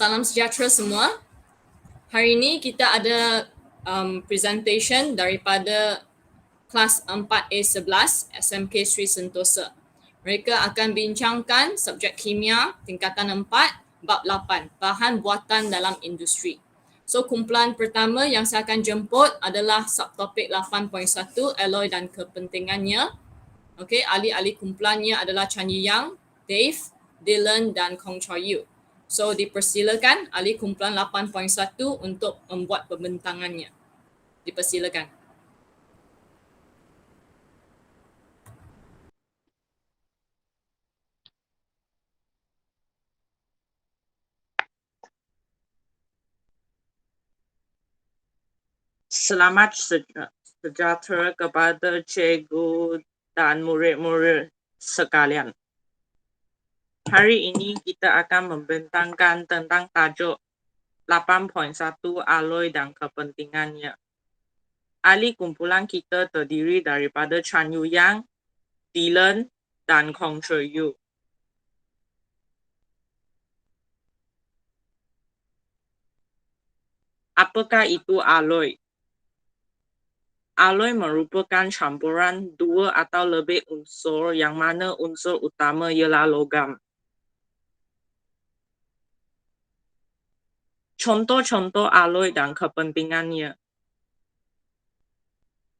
Salam sejahtera semua. Hari ini kita ada presentation daripada kelas 4A11 SMK Sri Sentosa. Mereka akan bincangkan subjek kimia tingkatan 4, bab 8, bahan buatan dalam industri. So, kumpulan pertama yang saya akan jemput adalah subtopik 8.1, alloy dan kepentingannya. Okey, ahli-ahli kumpulannya adalah Chan Yi Yang, Dave, Dylan dan Kong Choi Yu. So, dipersilakan ahli kumpulan 8.1 untuk membuat pembentangannya. Dipersilakan. Selamat sejahtera kepada cikgu dan murid-murid sekalian. Hari ini kita akan membentangkan tentang tajuk 8.1 alloy dan kepentingannya. Ahli kumpulan kita terdiri daripada Chan Yu Yang, Dylan dan Kong Choi Yu. Apakah itu alloy? Alloy merupakan campuran dua atau lebih unsur yang mana unsur utama ialah logam. Contoh-contoh alloy dan kepentingannya.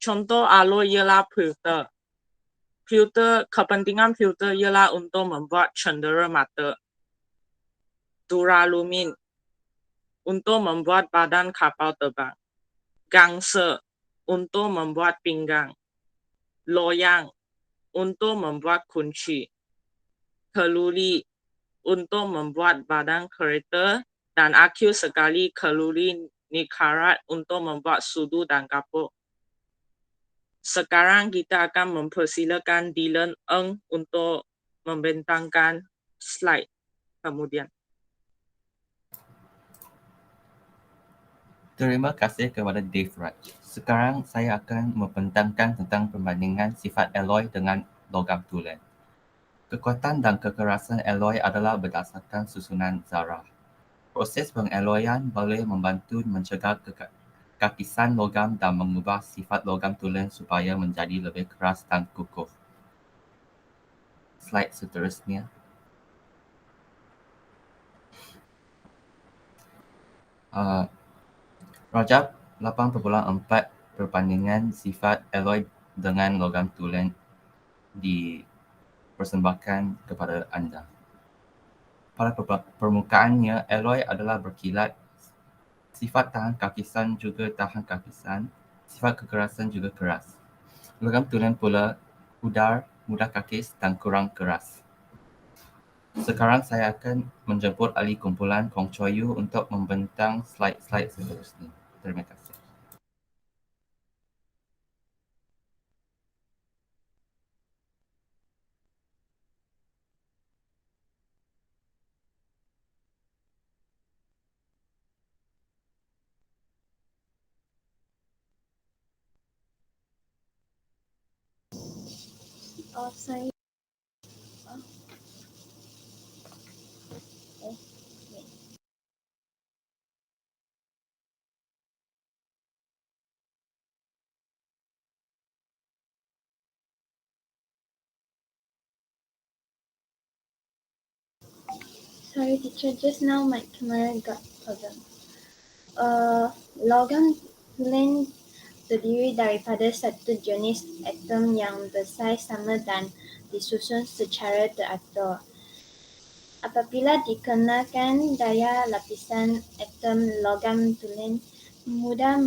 Contoh alloy ialah filter. Kepentingan filter ialah untuk membuat cendera mata. Duralumin untuk membuat badan kapal terbang. Gangsa untuk membuat pinggang. Loyang untuk membuat kunci. Keluli untuk membuat badan kereta. Dan akhir sekali keluli nikarat untuk membuat sudu dan kapur. Sekarang kita akan mempersilakan Dylan Eng untuk membentangkan slide kemudian. Terima kasih kepada Dave Raj. Sekarang saya akan membentangkan tentang perbandingan sifat alloy dengan logam tulen. Kekuatan dan kekerasan alloy adalah berdasarkan susunan zarah. Proses pengalloyan boleh membantu mencegah kakisan logam dan mengubah sifat logam tulen supaya menjadi lebih keras dan kukuh. Slide seterusnya. Rajab 8.4 perbandingan sifat alloy dengan logam tulen dipersembahkan kepada anda. Pada permukaannya, alloy adalah berkilat. Sifat tahan kakisan juga tahan kakisan. Sifat kekerasan juga keras. Logam tulen pula pudar, mudah kakis dan kurang keras. Sekarang saya akan menjemput ahli kumpulan Kong Choi Yu untuk membentang slide-slide seterusnya. Terima kasih. Sorry teacher, just now my camera got problem. Logam tulen terdiri daripada satu jenis atom yang bersaiz sama dan disusun secara teratur. Apabila dikenakan daya lapisan atom logam tulen mudah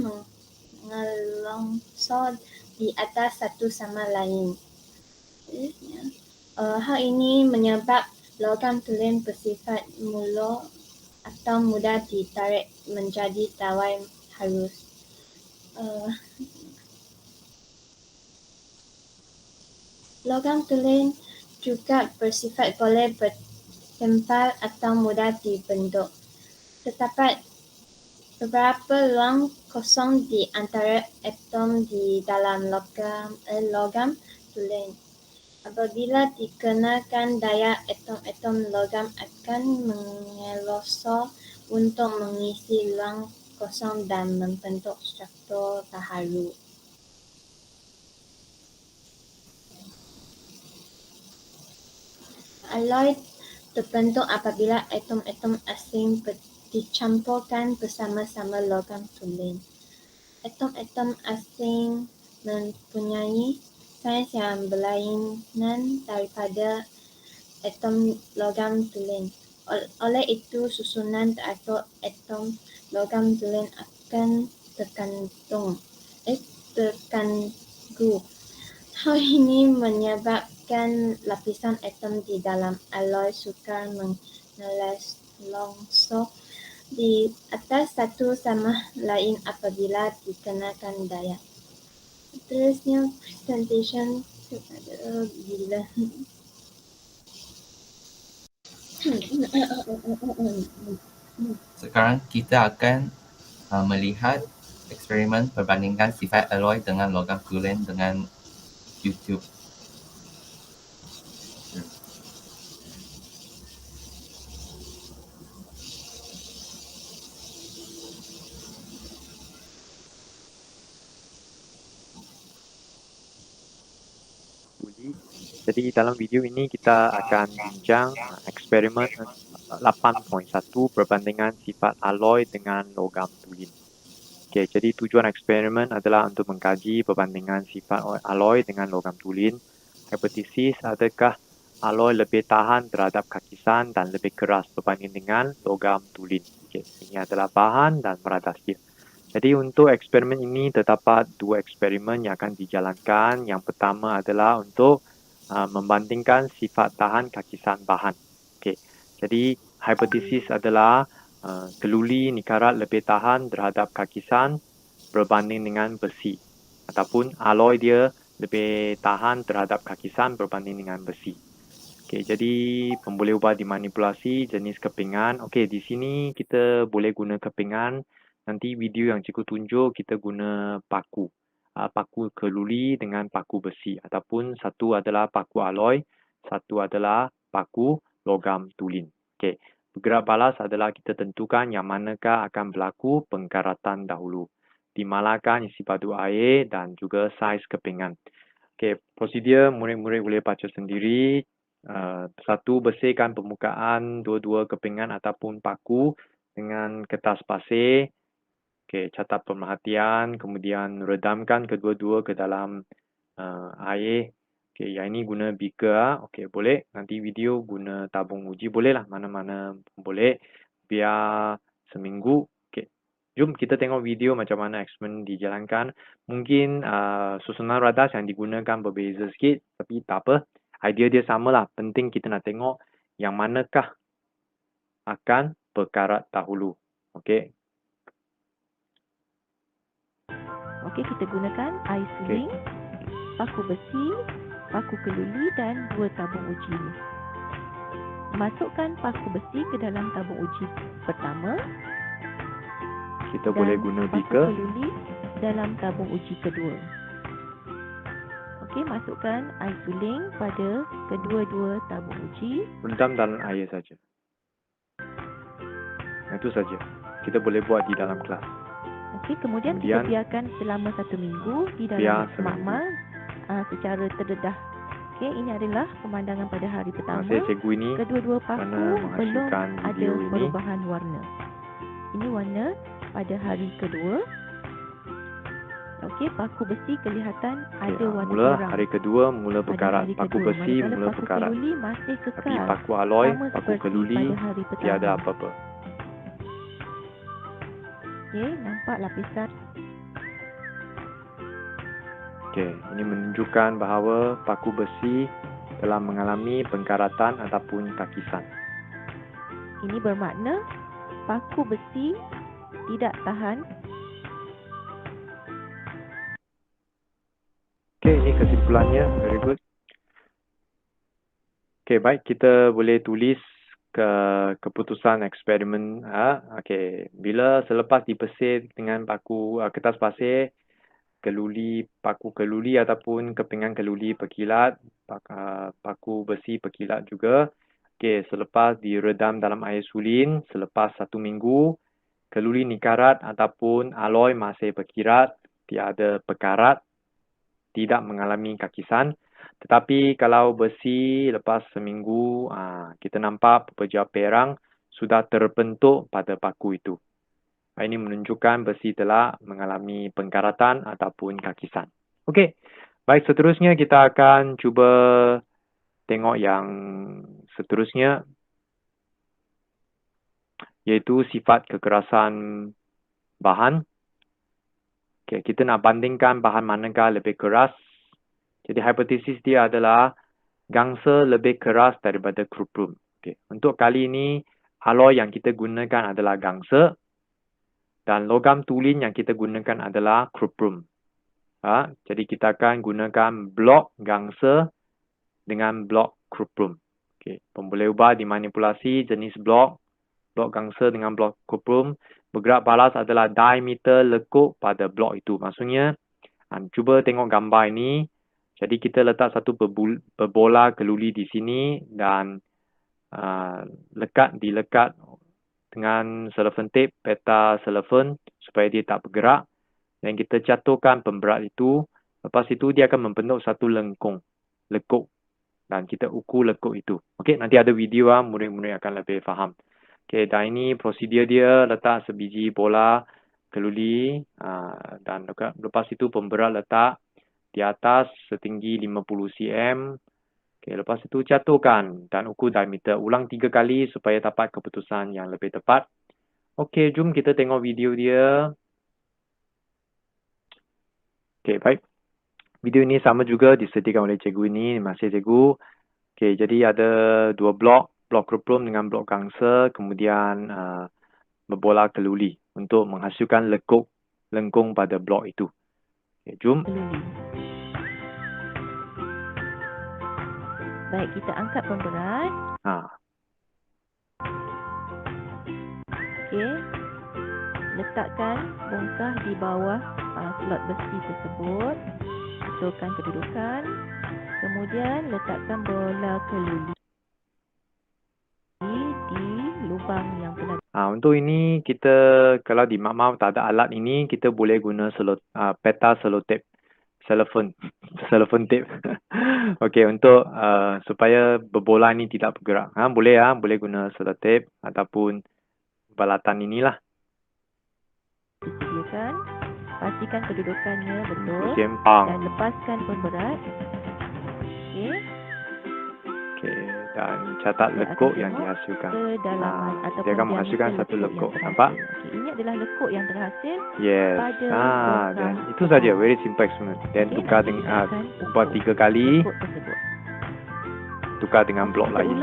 mengelongsor di atas satu sama lain. Hal ini menyebab logam tulen bersifat mulus atau mudah ditarik menjadi tawai halus. Logam tulen juga bersifat boleh bertempal atau mudah dibentuk. Terdapat beberapa ruang kosong di antara atom di dalam logam tulen. Apabila dikenakan daya, atom-atom logam akan mengelosor untuk mengisi ruang kosong dan membentuk struktur baharu. Alloy terbentuk apabila atom-atom asing dicampurkan bersama-sama logam tulen. Atom-atom asing mempunyai saiz yang berlainan daripada atom logam tulen. Oleh itu, susunan teratur atom logam tulen akan terganggu. Hal ini menyebabkan lapisan atom di dalam alloy sukar menelas longsor di atas satu sama lain apabila dikenakan daya. Seterusnya, presentation bila Sekarang kita akan melihat eksperimen perbandingan sifat alloy dengan logam tulen dengan YouTube. Jadi dalam video ini kita akan bincang eksperimen 8.1 perbandingan sifat alloy dengan logam tulen. Okey, jadi tujuan eksperimen adalah untuk mengkaji perbandingan sifat alloy dengan logam tulen. Hipotesis, adakah alloy lebih tahan terhadap kakisan dan lebih keras berbanding dengan logam tulen. Okey, ini adalah bahan dan peradas dia. Jadi untuk eksperimen ini terdapat dua eksperimen yang akan dijalankan. Yang pertama adalah untuk membandingkan sifat tahan kakisan bahan. Okey, jadi hipotesis adalah keluli nikarat lebih tahan terhadap kakisan berbanding dengan besi, ataupun alloy dia lebih tahan terhadap kakisan berbanding dengan besi. Okey, jadi boleh ubah dimanipulasi jenis kepingan. Okey, di sini kita boleh guna kepingan. Nanti video yang cikgu tunjuk kita guna paku. Paku keluli dengan paku besi, ataupun satu adalah paku alloy, satu adalah paku logam tulen. Okey, bergerak balas adalah kita tentukan yang manakah akan berlaku pengkaratan dahulu. Dimalahkan isi padu air dan juga saiz kepingan. Okey, prosedur murid-murid boleh baca sendiri. Satu, bersihkan permukaan dua-dua kepingan ataupun paku dengan kertas pasir. Okey, catat pemerhatian, kemudian redamkan kedua-dua ke dalam air. Okey, yang ini guna beaker. Okey, boleh. Nanti video guna tabung uji. Bolehlah, mana-mana boleh. Biar seminggu. Okey, jom kita tengok video macam mana eksperimen dijalankan. Mungkin susunan radas yang digunakan berbeza sikit, tapi tak apa. Idea dia samalah. Penting kita nak tengok yang manakah akan berkarat dahulu. Okey. Okey, kita gunakan air suling, paku besi, paku keluli dan dua tabung uji. Masukkan paku besi ke dalam tabung uji pertama. Kita boleh guna paku beaker. keluli dalam tabung uji kedua. Okey, masukkan air suling pada kedua-dua tabung uji. Rendam dalam air saja. Itu saja. Kita boleh buat di dalam kelas. Okey, kemudian kita biarkan selama 1 minggu di dalam makmal secara terdedah. Okey, ini adalah pemandangan pada hari pertama. Cikgu ini Kedua-dua paku belum ada ini. perubahan warna. Ini warna pada hari kedua. Okey, paku besi kelihatan ada warna mula kurang. hari kedua mula berkarat. Paku besi mula berkarat. Paku keluli masih kekal. Tapi paku alloy, sama paku seperti keluli pada hari pertama. tiada apa-apa. Okey, nampak lapisan. Okey, ini menunjukkan bahawa paku besi telah mengalami pengkaratan ataupun kakisan. Ini bermakna paku besi tidak tahan. Okey, ini kesimpulannya. Very good. Okey, baik, kita boleh tulis keputusan eksperimen. Okey, bila selepas dipesir dengan paku kertas pasir, paku keluli ataupun kepingan keluli berkilat, paku besi berkilat juga. Okey, selepas diredam dalam air sulin, selepas 1 minggu, keluli nikarat ataupun aloi masih berkirat, tiada pekarat, tidak mengalami kakisan. Tetapi kalau besi lepas seminggu, kita nampak peperja perang sudah terbentuk pada paku itu. Ini menunjukkan besi telah mengalami pengkaratan ataupun kakisan. Okey, baik, seterusnya kita akan cuba tengok yang seterusnya, iaitu sifat kekerasan bahan. Okay, kita nak bandingkan bahan manakah lebih keras. Jadi hipotesis dia adalah gangsa lebih keras daripada cuprum. Okay. Untuk kali ini, aloi yang kita gunakan adalah gangsa dan logam tulin yang kita gunakan adalah cuprum. Jadi kita akan gunakan blok gangsa dengan blok cuprum. Okay. Boleh ubah dimanipulasi jenis blok gangsa dengan blok cuprum. Bergerak balas adalah diameter lekuk pada blok itu. Maksudnya, cuba tengok gambar ini. Jadi kita letak satu berbola keluli di sini dan dilekat dengan cellophane tape, peta cellophane supaya dia tak bergerak. Dan kita jatuhkan pemberat itu. Lepas itu dia akan membentuk satu lekuk. Dan kita ukur lekuk itu. Okey, nanti ada video murid-murid akan lebih faham. Okey, dan ini prosedur dia, letak sebiji bola keluli dan lepas itu pemberat letak di atas setinggi 50 cm. Okey, lepas itu jatuhkan dan ukur diameter. Ulang 3 kali supaya dapat keputusan yang lebih tepat. Okey, jom kita tengok video dia. Okey, baik. Video ini sama juga disediakan oleh cikgu ini, masih cikgu. Okey, jadi ada 2 blok cuprum dengan blok gangsa, kemudian berbola keluli untuk menghasilkan lengkung pada blok itu. Okay, jom. Baik, kita angkat pemberat. Okey. Letakkan bongkah di bawah slot besi tersebut. Betulkan kedudukan. Kemudian letakkan bola keluli di lubang yang telah. Untuk ini kita kalau di mak-mak tak ada alat ini, kita boleh guna peta selotip, cellophane tape. Okey, untuk supaya berbola ini tidak bergerak. Boleh guna selotip ataupun balatan inilah. Disediakan, pastikan kedudukannya betul Sempang. dan lepaskan pemberat. Okey. Dan catat lekuk yang dihasilkan. Kedalaman Dia akan menghasilkan satu lekuk. Nampak? Okay, ini adalah lekuk yang terhasil Yes. pada Dan itu saja, very simple experiment. Dan tukar dengan buat 3 kali, tukar dengan blok lain.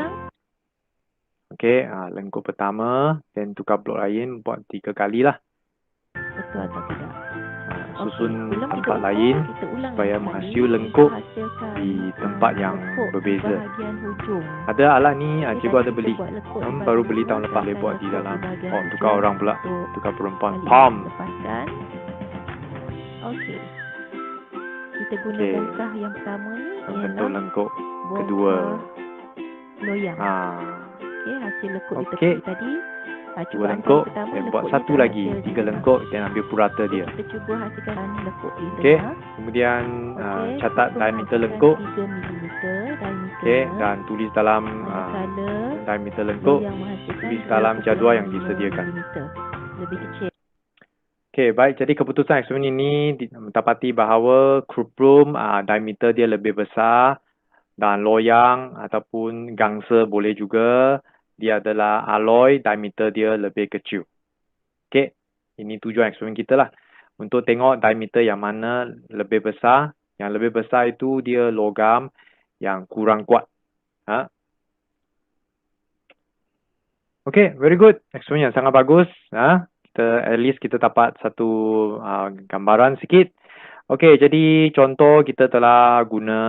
Okey, lengkuk pertama, dan tukar blok lain buat 3 kali lah. Betul atau tidak? Susun tempat lain supaya menghasil lengkuk di tempat yang berbeza. Ada alat ni, cikgu ada beli. Baru beli tahun lepas, boleh buat di dalam. Tukar orang pula, tukar perempuan. Palm. Okey. Kita guna bongkah yang pertama ni bentuk lengkuk kedua. Loyang. Okey, hasil lekuk Okey. tadi. Dua lengkuk, dan buat satu lagi, 3 lengkuk dan ambil purata dia. Kita cuba hasilkan lekuk di Okey, kemudian catat diameter lengkuk. 3 mm diameter. Okey, dan tulis dalam diameter lengkuk, tulis dalam jadual yang disediakan. Lebih kecil. Okey, baik. Jadi keputusan eksperimen ini mendapati bahawa cuprum diameter dia lebih besar dan loyang ataupun gangsa boleh juga. Dia adalah aloi, diameter dia lebih kecil. Okey, ini tujuan eksperimen kita lah. Untuk tengok diameter yang mana lebih besar. Yang lebih besar itu dia logam yang kurang kuat. Okey, very good. Eksperimen yang sangat bagus. At least kita dapat satu gambaran sikit. Okey, jadi contoh kita telah guna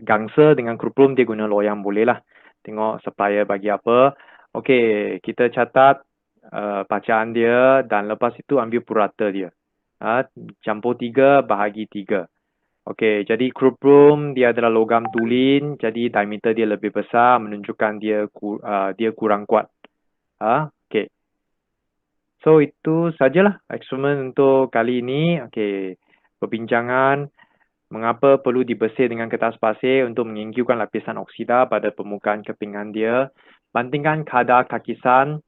gangsa dengan cuprum, dia guna loyang boleh lah. Tengok supplier bagi apa. Okey, kita catat bacaan dia dan lepas itu ambil purata dia. Campur 3 bahagi 3. Okey, jadi cuprum dia adalah logam tulen, jadi diameter dia lebih besar menunjukkan dia kurang kuat. Okey. So itu sajalah eksperimen untuk kali ini. Okey, perbincangan mengapa perlu dibersih dengan kertas pasir untuk menyingkirkan lapisan oksida pada permukaan kepingan dia. Bandingkan kadar kakisan.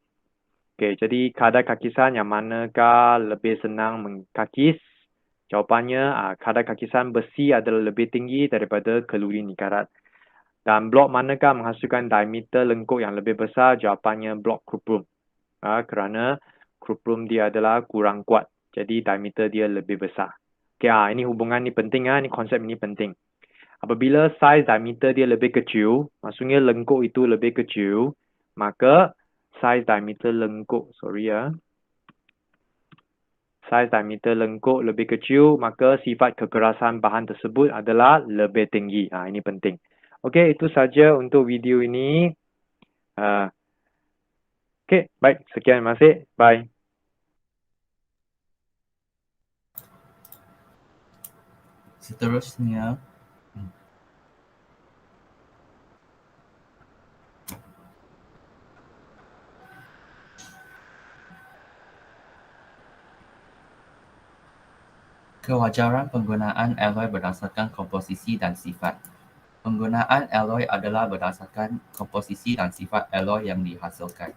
Okey, jadi kadar kakisan yang manakah lebih senang mengkakis? Jawapannya, kadar kakisan besi adalah lebih tinggi daripada kalori nikarat. Dan blok manakah menghasilkan diameter lengkuk yang lebih besar? Jawapannya blok cuprum. Kerana cuprum dia adalah kurang kuat. Jadi diameter dia lebih besar. Okay, ini hubungan ni penting, ni konsep ni penting. Apabila saiz diameter dia lebih kecil, maksudnya lengkuk itu lebih kecil, maka saiz diameter lengkuk, saiz diameter lengkuk lebih kecil, maka sifat kekerasan bahan tersebut adalah lebih tinggi. Ini penting. Okey, itu saja untuk video ini. Okey, baik. Sekian, terima kasih. Bye. Seterusnya, kewajaran penggunaan alloy berdasarkan komposisi dan sifat. Penggunaan alloy adalah berdasarkan komposisi dan sifat alloy yang dihasilkan.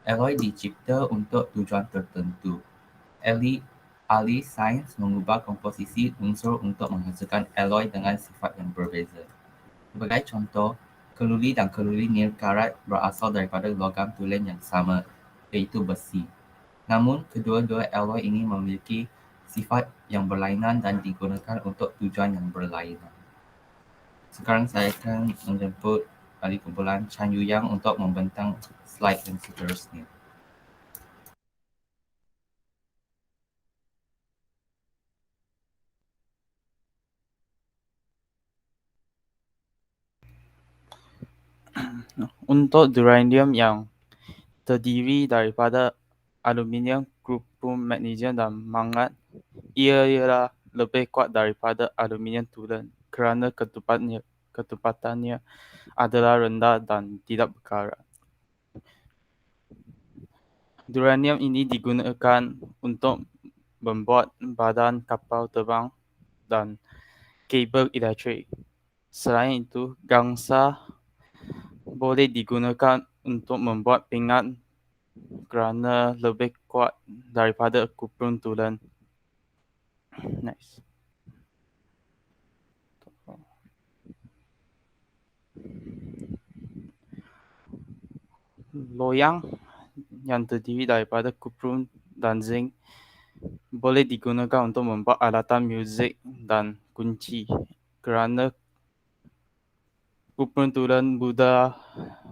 Alloy dicipta untuk tujuan tertentu. Ahli sains mengubah komposisi unsur untuk menghasilkan alloy dengan sifat yang berbeza. Sebagai contoh, kalori dan kalori nikarat berasal daripada logam tulen yang sama, iaitu besi. Namun, kedua-dua alloy ini memiliki sifat yang berlainan dan digunakan untuk tujuan yang berlainan. Sekarang saya akan menjemput ahli kumpulan Chan Yu Yang untuk membentang slide yang seterusnya. Untuk duranium yang terdiri daripada aluminium, cuprum, magnesium dan mangan, ia ialah lebih kuat daripada aluminium tulen kerana ketepatannya adalah rendah dan tidak berkarat. Duranium ini digunakan untuk membuat badan kapal terbang dan kabel elektrik. Selain itu, gangsa boleh digunakan untuk membuat pinggan kerana lebih kuat daripada cuprum tulen. Next. Loyang yang terdiri daripada cuprum dan zinc boleh digunakan untuk membuat alatan muzik dan kunci kerana cuprum tulen mudah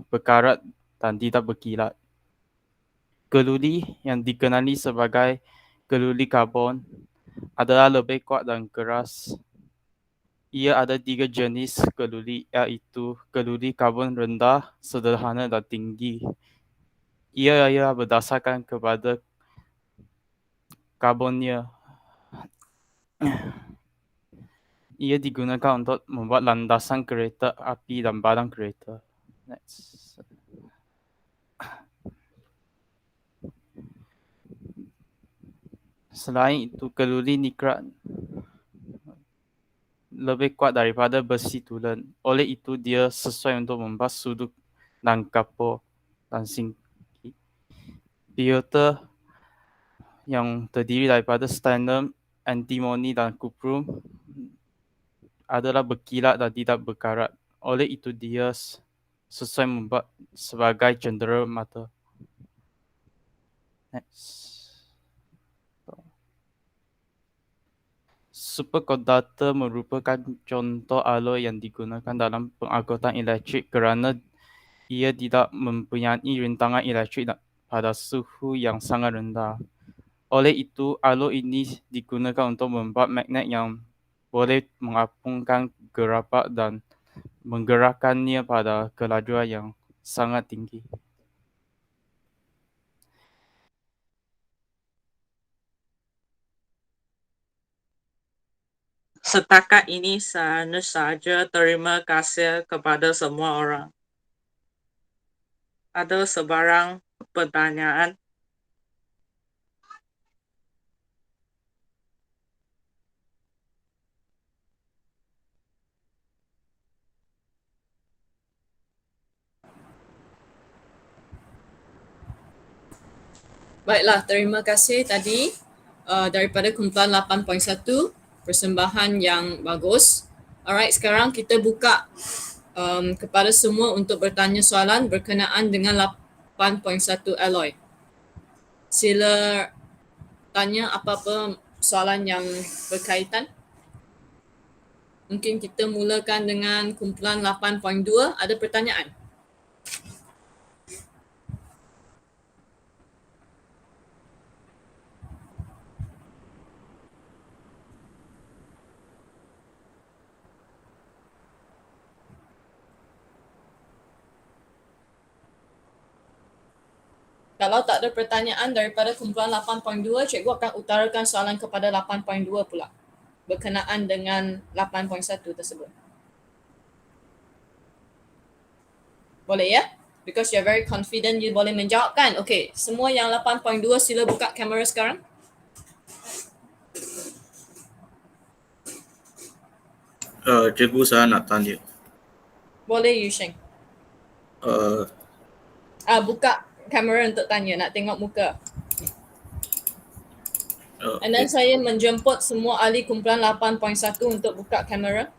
berkarat dan tidak berkilat. Kalori yang dikenali sebagai kalori karbon adalah lebih kuat dan keras. Ia ada 3 jenis kalori, iaitu kalori karbon rendah, sederhana dan tinggi. Ia ialah berdasarkan kepada karbonnya. Ia digunakan untuk membuat landasan kereta api dan badan kereta. Next. Selain itu, kalori nikarat lebih kuat daripada besi tulen. Oleh itu, dia sesuai untuk membuat sudut dan kapur dan singkir. Biota yang terdiri daripada stannum, antimoni dan cuprum adalah berkilat dan tidak berkarat. Oleh itu, dia sesuai membuat sebagai cendera mata. Next. Superconductor merupakan contoh alloy yang digunakan dalam pengangkutan elektrik kerana ia tidak mempunyai rintangan elektrik pada suhu yang sangat rendah. Oleh itu, alloy ini digunakan untuk membuat magnet yang boleh mengapungkan gerapak dan menggerakkannya pada kelajuan yang sangat tinggi. Setakat ini saja. Terima kasih kepada semua orang. Ada sebarang pertanyaan? Baiklah, terima kasih tadi daripada kumpulan 8.1, persembahan yang bagus. Alright, sekarang kita buka kepada semua untuk bertanya soalan berkenaan dengan 8.1 alloy. Sila tanya apa-apa soalan yang berkaitan. Mungkin kita mulakan dengan kumpulan 8.2. Ada pertanyaan? Kalau tak ada pertanyaan daripada kumpulan 8.2, cikgu akan utarakan soalan kepada 8.2 pula berkenaan dengan 8.1 tersebut. Boleh ya? Because you're very confident you boleh menjawab kan? Okay, semua yang 8.2 sila buka kamera sekarang. Cikgu, saya nak tanya. Boleh Yusheng. Buka kamera untuk tanya, nak tengok muka. And then saya menjemput semua ahli kumpulan 8.1 untuk buka kamera.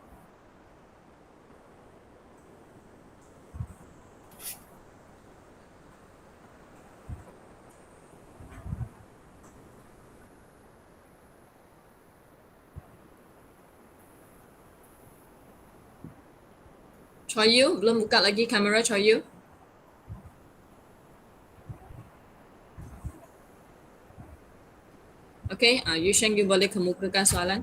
Choyu, belum buka lagi kamera Choyu. Okay, Yusheng, you boleh kemukakan soalan.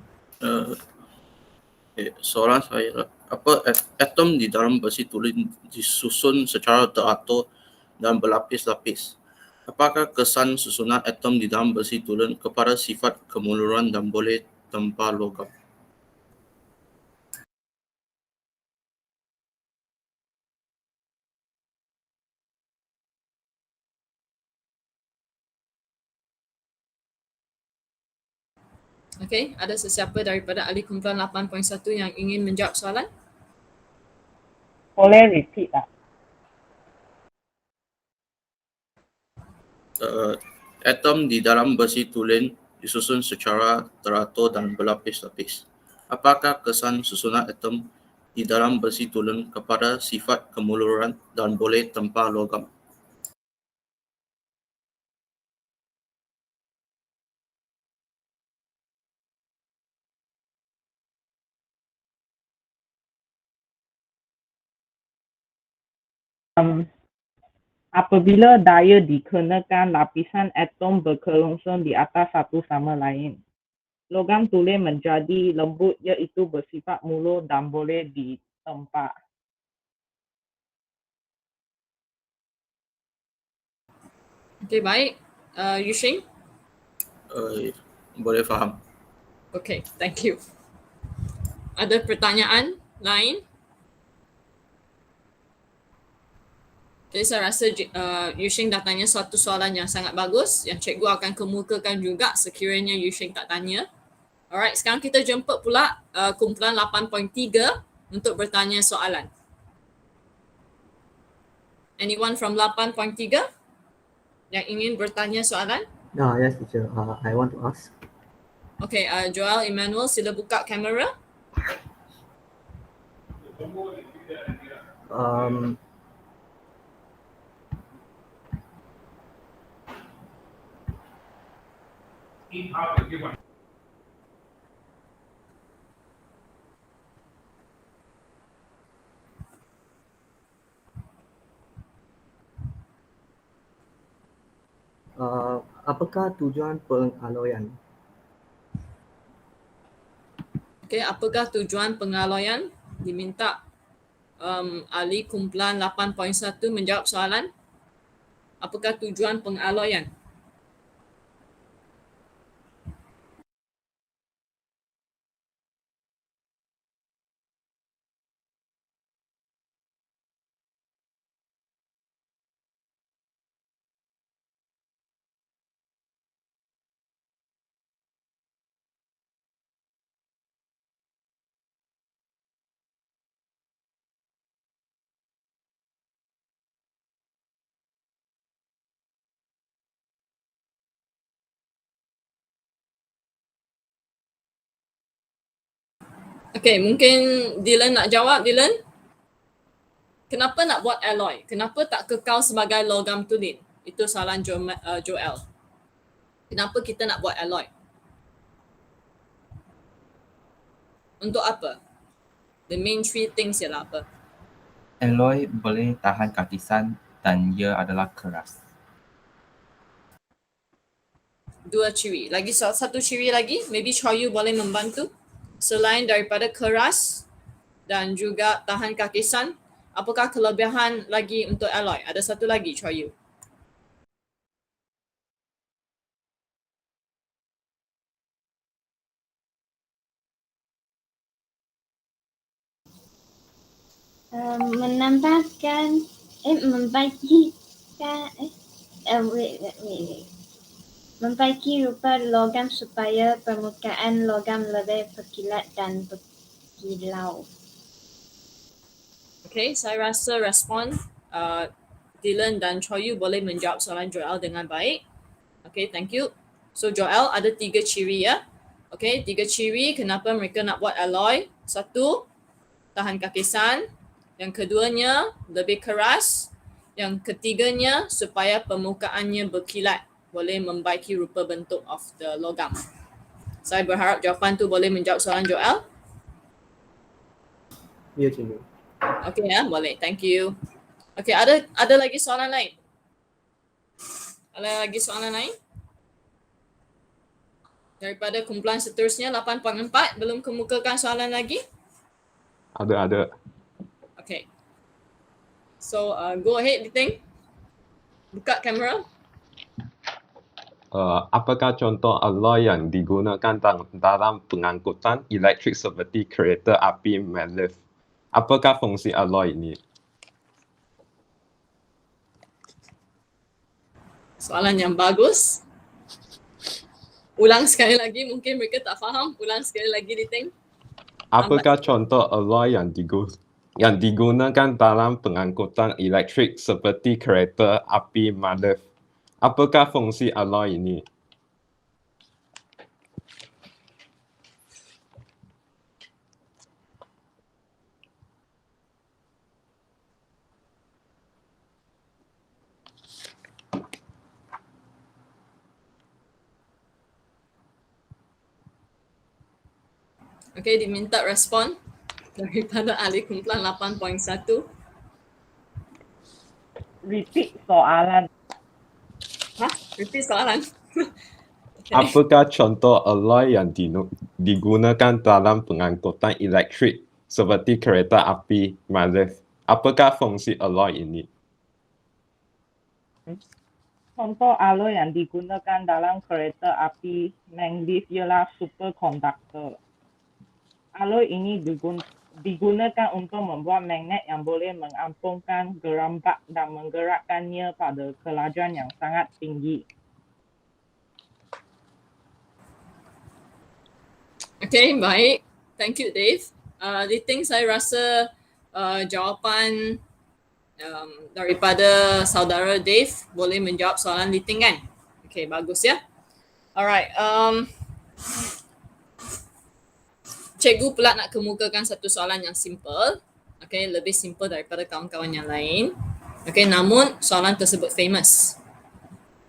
Soalan saya, apa atom di dalam besi tulen disusun secara teratur dan berlapis-lapis? Apakah kesan susunan atom di dalam besi tulen kepada sifat kemuluran dan boleh tanpa logam? Okay, ada sesiapa daripada ahli kumpulan 8.1 yang ingin menjawab soalan? Boleh repeat tak? Atom di dalam besi tulen disusun secara teratur dan berlapis-lapis. Apakah kesan susunan atom di dalam besi tulen kepada sifat kemuluran dan boleh tanpa logam? Apabila daya dikenakan lapisan atom berkelongsong di atas satu sama lain, logam tulen menjadi lembut iaitu bersifat mulur dan boleh ditempa. Okay, baik. Yusheng? Boleh faham. Okay, thank you. Ada pertanyaan lain? Okay, saya rasa Yusheng dah tanya suatu soalan yang sangat bagus yang cikgu akan kemukakan juga sekiranya Yusheng tak tanya. Alright, sekarang kita jemput pula kumpulan 8.3 untuk bertanya soalan. Anyone from 8.3 yang ingin bertanya soalan? Yes, teacher. I want to ask. Okay, Joel Emmanuel, sila buka kamera. Apakah tujuan pengaloyan? Okay, apakah tujuan pengaloyan? Diminta ahli kumpulan 8.1 menjawab soalan. Apakah tujuan pengaloyan? Okay, mungkin Dylan nak jawab, Dylan? Kenapa nak buat alloy? Kenapa tak kekal sebagai logam tulen? Itu soalan Joel. Kenapa kita nak buat alloy? Untuk apa? The main three things ialah apa? Alloy boleh tahan kakisan dan ia adalah keras. Dua ciri. Lagi satu ciri lagi, maybe Choyu boleh membantu. Selain daripada keras dan juga tahan kakisan, apakah kelebihan lagi untuk alloy? Ada satu lagi, Choyu. Menambahkan membagikan membaiki rupa logam supaya permukaan logam lebih berkilat dan berkilau. Okay, saya rasa respon Dylan dan Choyu boleh menjawab soalan Joel dengan baik. Okay, thank you. So Joel ada 3 ciri ya. Okay, 3 ciri kenapa mereka nak buat alloy. 1, tahan kakisan. Yang keduanya, lebih keras. Yang ketiganya, supaya permukaannya berkilat. Boleh membaiki rupa bentuk of the logam. Saya berharap jawapan tu boleh menjawab soalan Joel. Ya, Cikgu. Okay ya, boleh. Thank you. Okay, ada lagi soalan lain? Ada lagi soalan lain? Daripada kumpulan seterusnya, 8.4, belum kemukakan soalan lagi? Ada. Okay. So, go ahead, Liting. Buka kamera. Apakah contoh alloy yang digunakan dalam pengangkutan elektrik seperti kereta api maglev? Apakah fungsi alloy ini? Soalan yang bagus. Ulang sekali lagi, mungkin mereka tak faham. Ulang sekali lagi, Liting. Apakah contoh alloy yang digunakan dalam pengangkutan elektrik seperti kereta api maglev? Apakah fungsi alloy ini? Okay, diminta respon daripada ahli kumpulan 8.1. Repeat soalan. Repeat soalan. Okay. Apakah contoh alloy yang digunakan dalam pengangkutan elektrik seperti kereta api maglev? Apakah fungsi alloy ini? Contoh alloy yang digunakan dalam kereta api maglev ialah superkonduktor. Alloy ini digunakan untuk membuat magnet yang boleh mengampunkan gerambak dan menggerakkannya pada kelajuan yang sangat tinggi. Okay, baik. Thank you, Dave. Liting, saya rasa jawapan daripada saudara Dave boleh menjawab soalan Liting kan? Okay, bagus ya. Alright. Cikgu pula nak kemukakan satu soalan yang simple. Okay, lebih simple daripada kawan-kawan yang lain. Okay, namun soalan tersebut famous.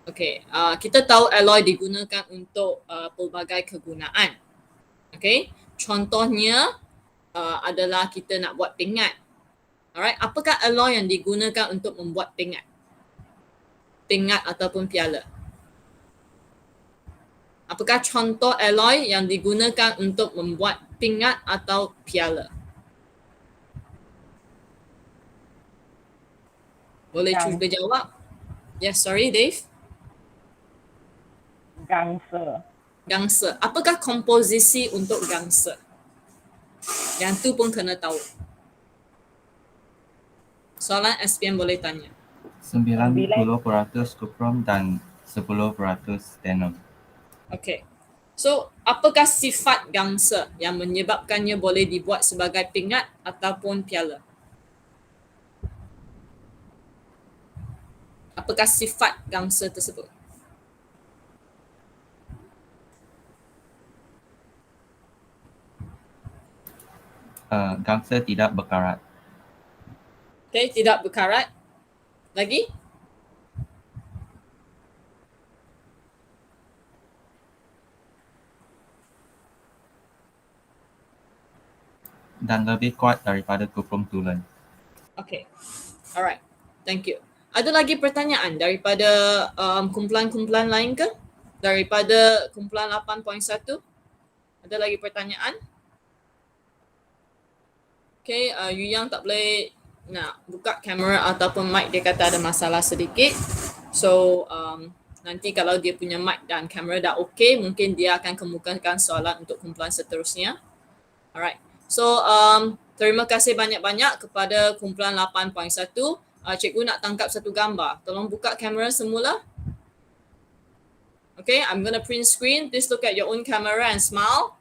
Okay, kita tahu alloy digunakan untuk pelbagai kegunaan. Okay, contohnya adalah kita nak buat pingat. Alright, apakah alloy yang digunakan untuk membuat pingat? Pingat ataupun piala? Apakah contoh alloy yang digunakan untuk membuat pingat atau piala? Boleh cuba jawab? Yes, sorry Dave. Gangsa. Gangsa. Apakah komposisi untuk gangsa? Yang tu pun kena tahu. Soalan SPM boleh tanya. 90% cuprum dan 10% stanum. Okay. So, apakah sifat gangsa yang menyebabkannya boleh dibuat sebagai pingat ataupun piala? Apakah sifat gangsa tersebut? gangsa tidak berkarat. Okay, tidak berkarat. Lagi? Dan lebih kuat daripada kuprum tulen. Okay. Alright. Thank you. Ada lagi pertanyaan daripada kumpulan-kumpulan lain ke? Daripada kumpulan 8.1? Ada lagi pertanyaan? Okay, Yu Yang tak boleh nak buka kamera ataupun mic, dia kata ada masalah sedikit. So, nanti kalau dia punya mic dan kamera dah okay, mungkin dia akan kemukakan soalan untuk kumpulan seterusnya. Alright. So, terima kasih banyak-banyak kepada kumpulan 8.1. Cikgu nak tangkap satu gambar. Tolong buka kamera semula. Okay, I'm going to print screen. Please look at your own camera and smile.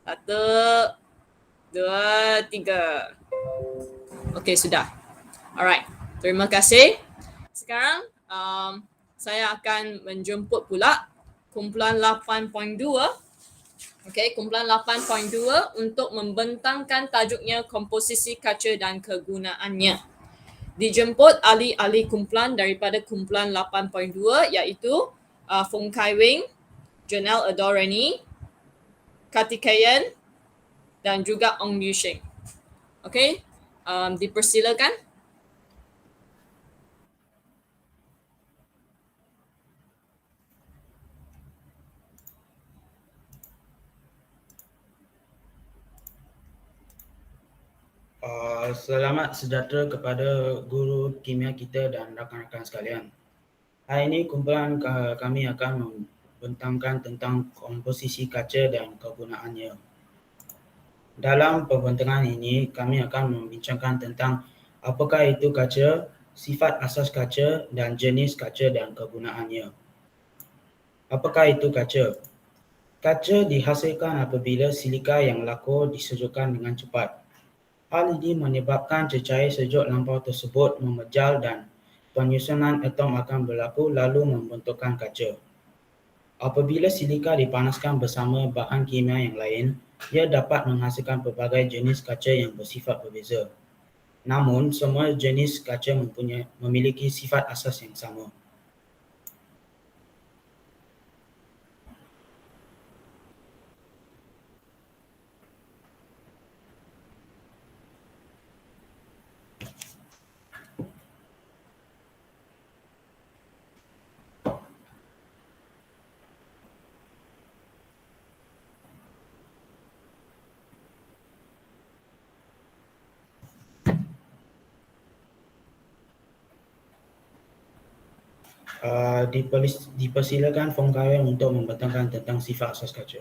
1, 2, 3. Okay, sudah. Alright, terima kasih. Sekarang, saya akan menjemput pula kumpulan 8.2. Okay, kumpulan 8.2 untuk membentangkan tajuknya komposisi kaca dan kegunaannya. Dijemput ahli-ahli kumpulan daripada kumpulan 8.2 iaitu Fong Kai Wing, Janelle Adorani, Kartikeyan dan juga Ong Liu Sheng. Okay, dipersilakan. Selamat sejahtera kepada guru kimia kita dan rakan-rakan sekalian. Hari ini kumpulan kami akan membentangkan tentang komposisi kaca dan kegunaannya. Dalam pembentangan ini, kami akan membincangkan tentang apakah itu kaca, sifat asas kaca dan jenis kaca dan kegunaannya. Apakah itu kaca? Kaca dihasilkan apabila silika yang lakur disejukkan dengan cepat. Hal ini menyebabkan cecair sejuk lampau tersebut memejal dan penyusunan atom akan berlaku lalu membentukkan kaca. Apabila silika dipanaskan bersama bahan kimia yang lain, ia dapat menghasilkan pelbagai jenis kaca yang bersifat berbeza. Namun, semua jenis kaca memiliki sifat asas yang sama. Dipersilakan Fong Kai Wing untuk membentangkan tentang sifat asas kaca.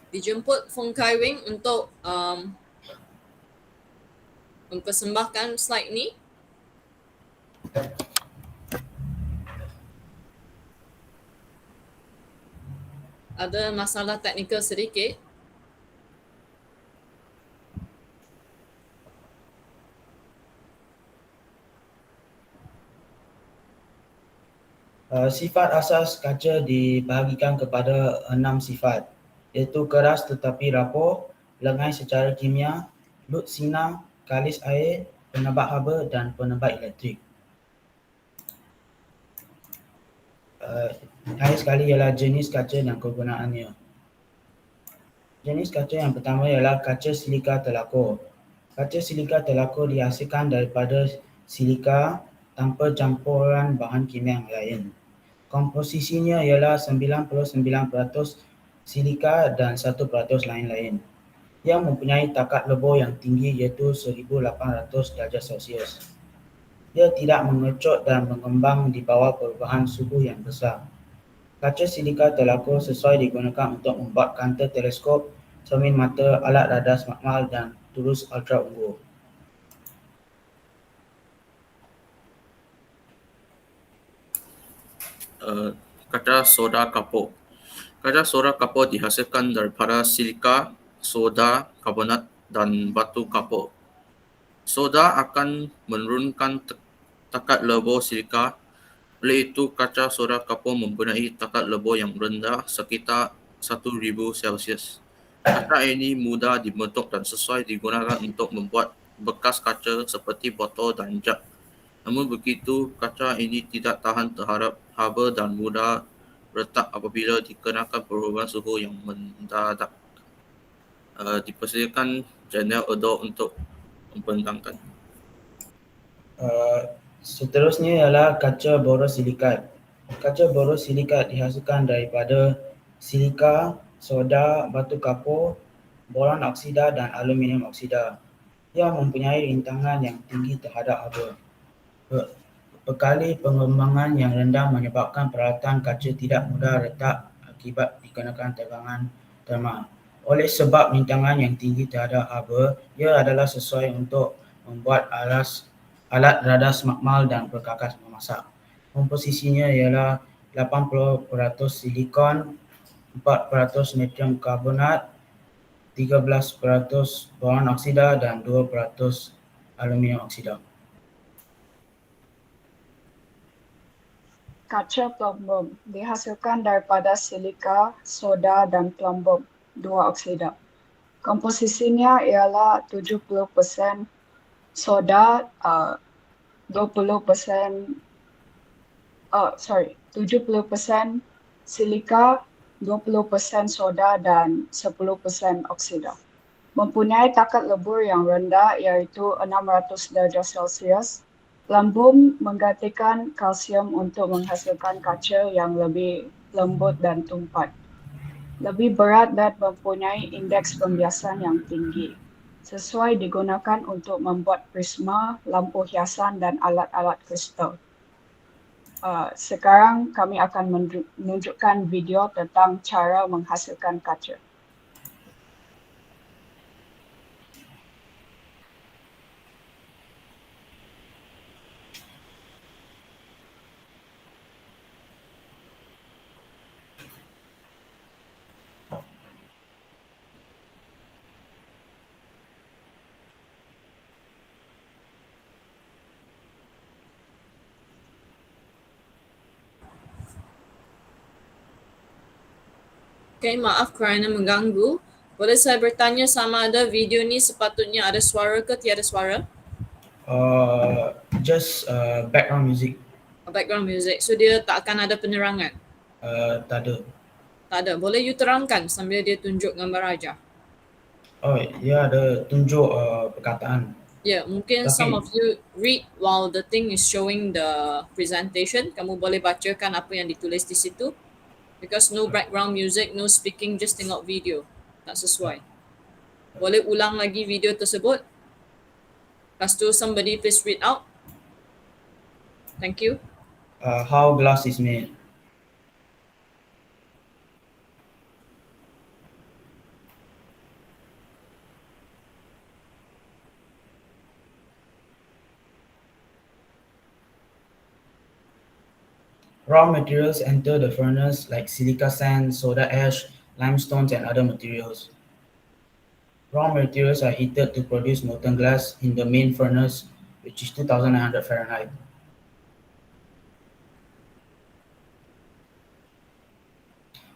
Dijemput Fong Kai Wing untuk mempersembahkan slide ni. Ada masalah teknikal sedikit. Sifat asas kaca dibahagikan kepada 6 sifat, iaitu keras tetapi rapuh, lengai secara kimia, lut sinar, kalis air, penebat haba dan penebat elektrik. Akhir sekali ialah jenis kaca dan kegunaannya. Jenis kaca yang pertama ialah kaca silika telakur. Kaca silika telakur dihasilkan daripada silika tanpa campuran bahan kimia yang lain. Komposisinya ialah 99% silika dan 1% lain-lain yang mempunyai takat lebur yang tinggi iaitu 1800 darjah Celsius. Ia tidak mengecut dan mengembang di bawah perubahan suhu yang besar. Kaca silika telakur sesuai digunakan untuk membuat kantor teleskop, cermin mata, alat radar makmal dan tulus ultra ungu. Kaca soda kapur. Kaca soda kapur dihasilkan daripada silika, soda, karbonat dan batu kapur. Soda akan menurunkan takat lebur silika. Oleh itu, kaca soda kapur mempunyai takat lebur yang rendah sekitar 1000 Celsius. Kaca ini mudah dibentuk dan sesuai digunakan untuk membuat bekas kaca seperti botol dan jug. Namun begitu, kaca ini tidak tahan terhadap haba dan mudah retak apabila dikenakan perubahan suhu yang mendadak. Dipersediakan General Odor untuk membentangkan. Seterusnya ialah kaca borosilikat. Kaca borosilikat dihasilkan daripada silika, soda, batu kapur, boron oksida dan aluminium oksida. Ia mempunyai rintangan yang tinggi terhadap haba. Bekali pengembangan yang rendah menyebabkan peralatan kaca tidak mudah retak akibat dikenakan tegangan termal. Oleh sebab rintangan yang tinggi terhadap haba, ia adalah sesuai untuk membuat alat radar makmal dan perkakas memasak. Komposisinya ialah 80% silikon, 4% natrium karbonat, 13% boron oksida dan 2% aluminium oksida. Kaca plumbum dihasilkan daripada silika, soda dan plumbum, dua oksida. Komposisinya ialah 70% soda, 70% silika, 20% soda dan 10% oksida. Mempunyai takat lebur yang rendah iaitu 600 darjah Celsius. Plumbum menggantikan kalsium untuk menghasilkan kaca yang lebih lembut dan tumpat. Lebih berat dan mempunyai indeks pembiasan yang tinggi. Sesuai digunakan untuk membuat prisma, lampu hiasan dan alat-alat kristal. Sekarang kami akan menunjukkan video tentang cara menghasilkan kaca. Okay, maaf kerana mengganggu. Boleh saya bertanya sama ada video ni sepatutnya ada suara ke tiada suara? Just background music. Background music. So dia tak akan ada penerangan? Tak ada. Tak ada. Boleh you terangkan sambil dia tunjuk gambar aja? Oh, ya ada tunjuk perkataan. Yeah, mungkin some of you read while the thing is showing the presentation. Kamu boleh bacakan apa yang ditulis di situ. Because no background music, no speaking, just tengok video. Tak sesuai. Boleh ulang lagi video tersebut? Lepas tu somebody please read out. Thank you. How glass is made. Raw materials enter the furnace like silica sand, soda ash, limestones and other materials. Raw materials are heated to produce molten glass in the main furnace, which is 2900 Fahrenheit.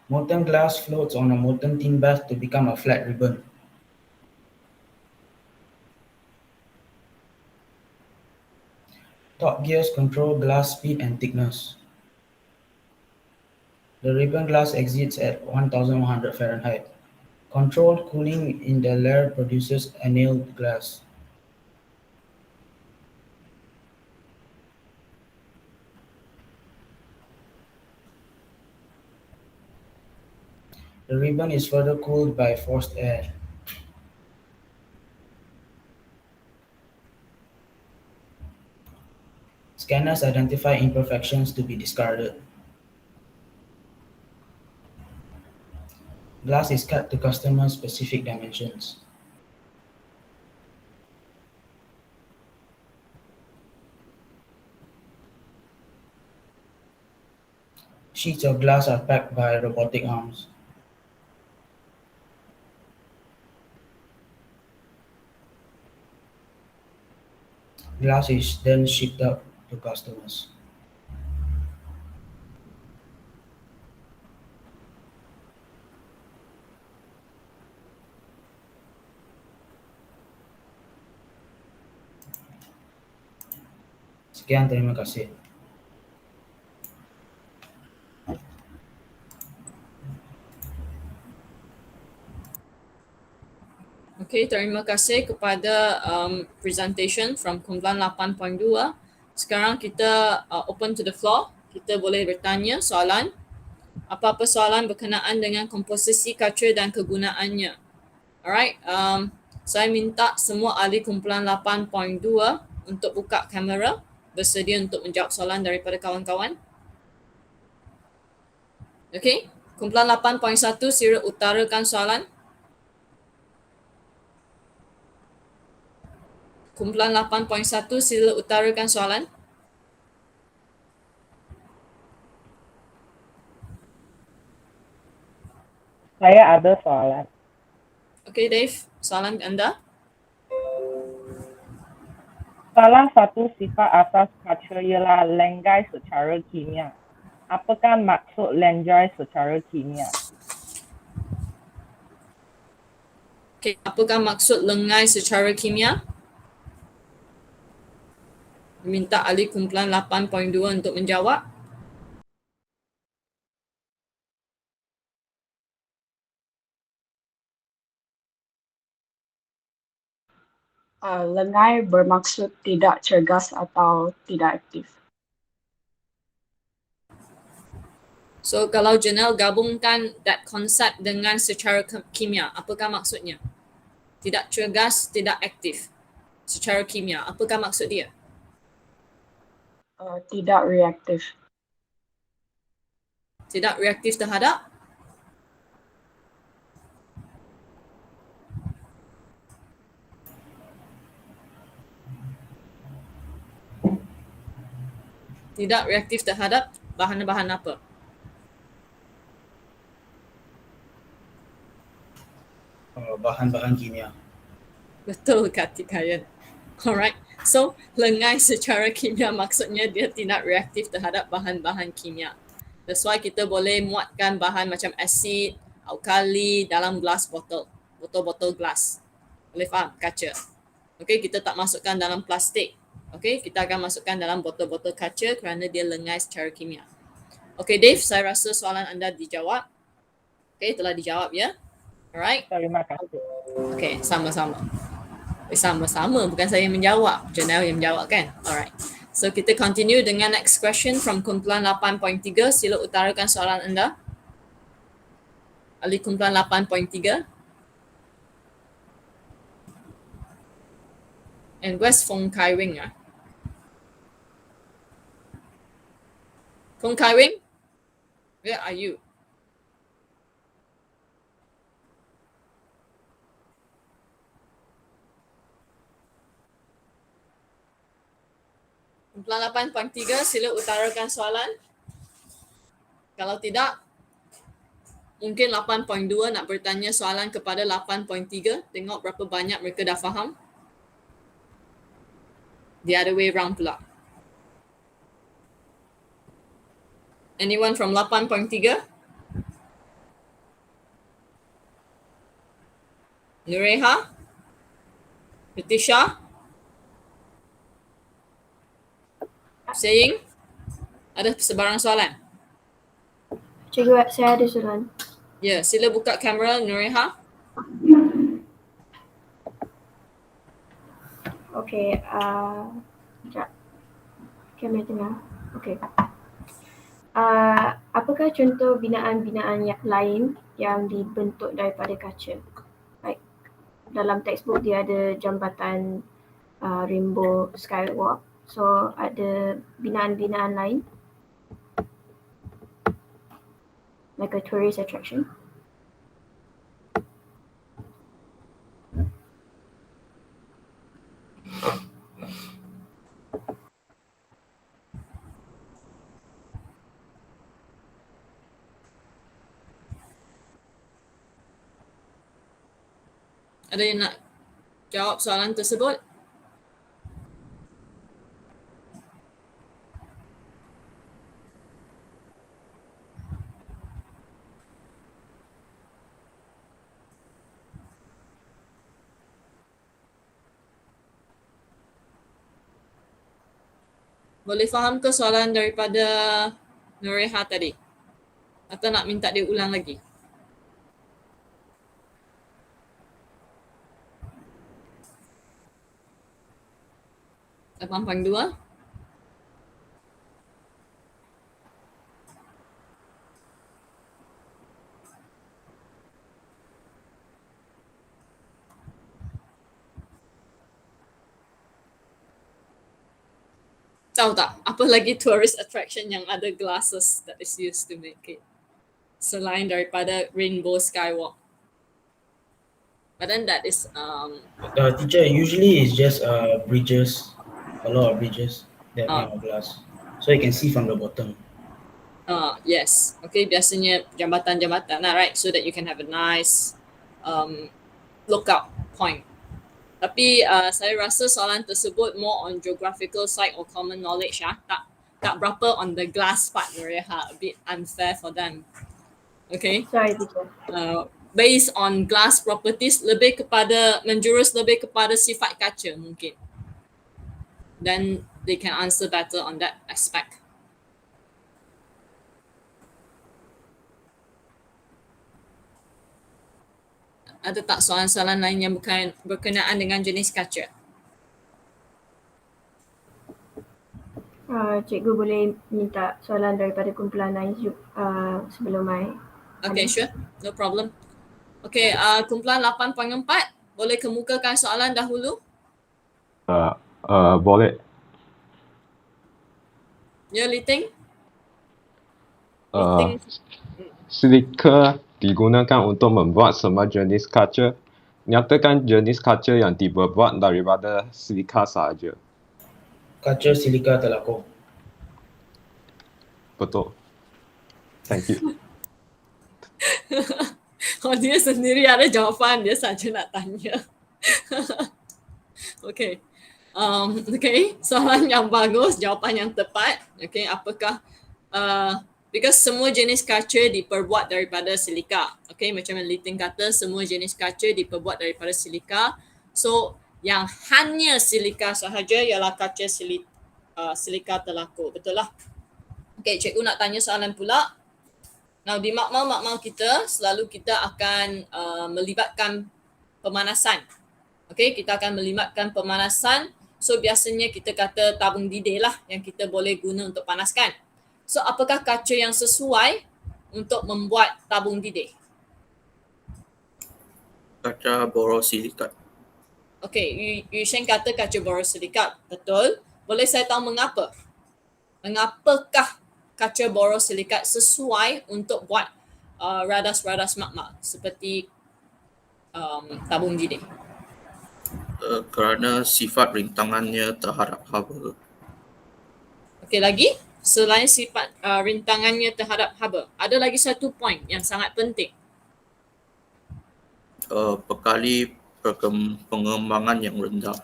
Molten glass floats on a molten tin bath to become a flat ribbon. Top gears control glass speed and thickness. The ribbon glass exits at 1100 Fahrenheit. Controlled cooling in the layer produces annealed glass. The ribbon is further cooled by forced air. Scanners identify imperfections to be discarded. Glass is cut to customer-specific dimensions. Sheets of glass are packed by robotic arms. Glass is then shipped out to customers. Sekian, terima kasih. Okay, terima kasih kepada presentation from kumpulan 8.2. Sekarang kita open to the floor. Kita boleh bertanya soalan. Apa-apa soalan berkenaan dengan komposisi kaca dan kegunaannya. Alright, saya minta semua ahli kumpulan 8.2 untuk buka kamera, bersedia untuk menjawab soalan daripada kawan-kawan. Okay, kumpulan 8.1 sila utarakan soalan. Kumpulan 8.1 sila utarakan soalan. Saya ada soalan. Okay, Dave, soalan anda. Salah satu sifat asas kaca ialah lenggai secara kimia. Apakah maksud lenggai secara kimia? Okay, apakah maksud lengai secara kimia? Minta ahli kumpulan 8.2 untuk menjawab. Lengai bermaksud tidak cergas atau tidak aktif. So kalau Janelle gabungkan that concept dengan secara kimia, apakah maksudnya? Tidak cergas, tidak aktif. Secara kimia, apakah maksud dia? Tidak reaktif. Tidak reaktif terhadap? Tidak reaktif terhadap bahan-bahan apa? Bahan-bahan kimia. Betul, Katikayan. Alright. So, lengai secara kimia maksudnya dia tidak reaktif terhadap bahan-bahan kimia. That's why kita boleh muatkan bahan macam asid, alkali dalam gelas botol. Botol-botol gelas. Boleh faham? Kaca. Okay, kita tak masukkan dalam plastik. Okay, kita akan masukkan dalam botol-botol kaca kerana dia lengai secara kimia. Okay, Dave, saya rasa soalan anda dijawab. Okay, telah dijawab ya. Alright. Terima kasih. Okay, sama-sama. Sama-sama, bukan saya yang menjawab. Janelle yang menjawab kan? Alright. So, kita continue dengan next question from kumpulan 8.3. Sila utarakan soalan anda. Ahli kumpulan 8.3. And where's Fong Kai Wing? Fong Kai Wing? Where are you? Kumpulan 8.3, sila utarakan soalan. Kalau tidak, mungkin 8.2 nak bertanya soalan kepada 8.3. Tengok berapa banyak mereka dah faham. The other way round pula. Anyone from 8.3? Nureha? Ritisha? Saying? Ada sebarang soalan? Cikgu, saya ada soalan. Ya, sila buka kamera Nureha. Okey, sekejap. Kamera tengah. Okey. Apakah contoh binaan-binaan yang lain yang dibentuk daripada kaca? Baik, dalam textbook dia ada jambatan Rainbow Skywalk. So ada binaan-binaan lain like a tourist attraction. Ada yang nak jawab soalan tersebut? Boleh faham ke soalan daripada Nureha tadi? Atau nak minta dia ulang lagi? 8.2. Tahu tak apa lagi tourist attraction yang ada glasses that is used to make it selain daripada Rainbow Skywalk? But then that is Teacher, usually it's just bridges, a lot of bridges that are glass, so you can see from the bottom. Yes. Okay, biasanya jambatan-jambatan lah, right? So that you can have a nice lookout point. Tapi saya rasa soalan tersebut more on geographical side or common knowledge ya. Tak berapa on the glass part, Nureha. A bit unfair for them. Okay. Sorry, teacher. Based on glass properties, menjurus lebih kepada sifat kaca mungkin. Then they can answer better on that aspect. Ada tak soalan-soalan lain yang berkenaan dengan jenis kaca? Cikgu boleh minta soalan daripada kumpulan lain sebelum I. Okay, sure. No problem. Okay, kumpulan 8.4 boleh kemukakan soalan dahulu? Boleh. Ya, Liting? Silika digunakan untuk membuat semua jenis kaca. Nyatakan jenis kaca yang dibuat daripada silika sahaja. Kaca silika telako. Betul. Thank you. Oh, dia sendiri ada jawapan, dia saja nak tanya. Okay. Okay, soalan yang bagus, jawapan yang tepat. Okay, apakah because semua jenis kaca diperbuat daripada silika. Okay, macam yang Liting kata, semua jenis kaca diperbuat daripada silika. So, yang hanya silika sahaja ialah kaca silika telako. Betul lah? Okay, cikgu nak tanya soalan pula. Now, di makmal kita, selalu kita akan melibatkan pemanasan. Okay, kita akan melibatkan pemanasan. So, biasanya kita kata tabung didih lah yang kita boleh guna untuk panaskan. So, apakah kaca yang sesuai untuk membuat tabung didih? Kaca borosilikat. Okay, Yusheng kata kaca borosilikat. Betul. Boleh saya tahu mengapa? Mengapakah kaca borosilikat sesuai untuk buat radas-radas magma seperti tabung didih? Kerana sifat rintangannya terhadap haba. Okay, lagi? Selain sifat rintangannya terhadap haba, ada lagi satu poin yang sangat penting. Pekali pengembangan yang rendah.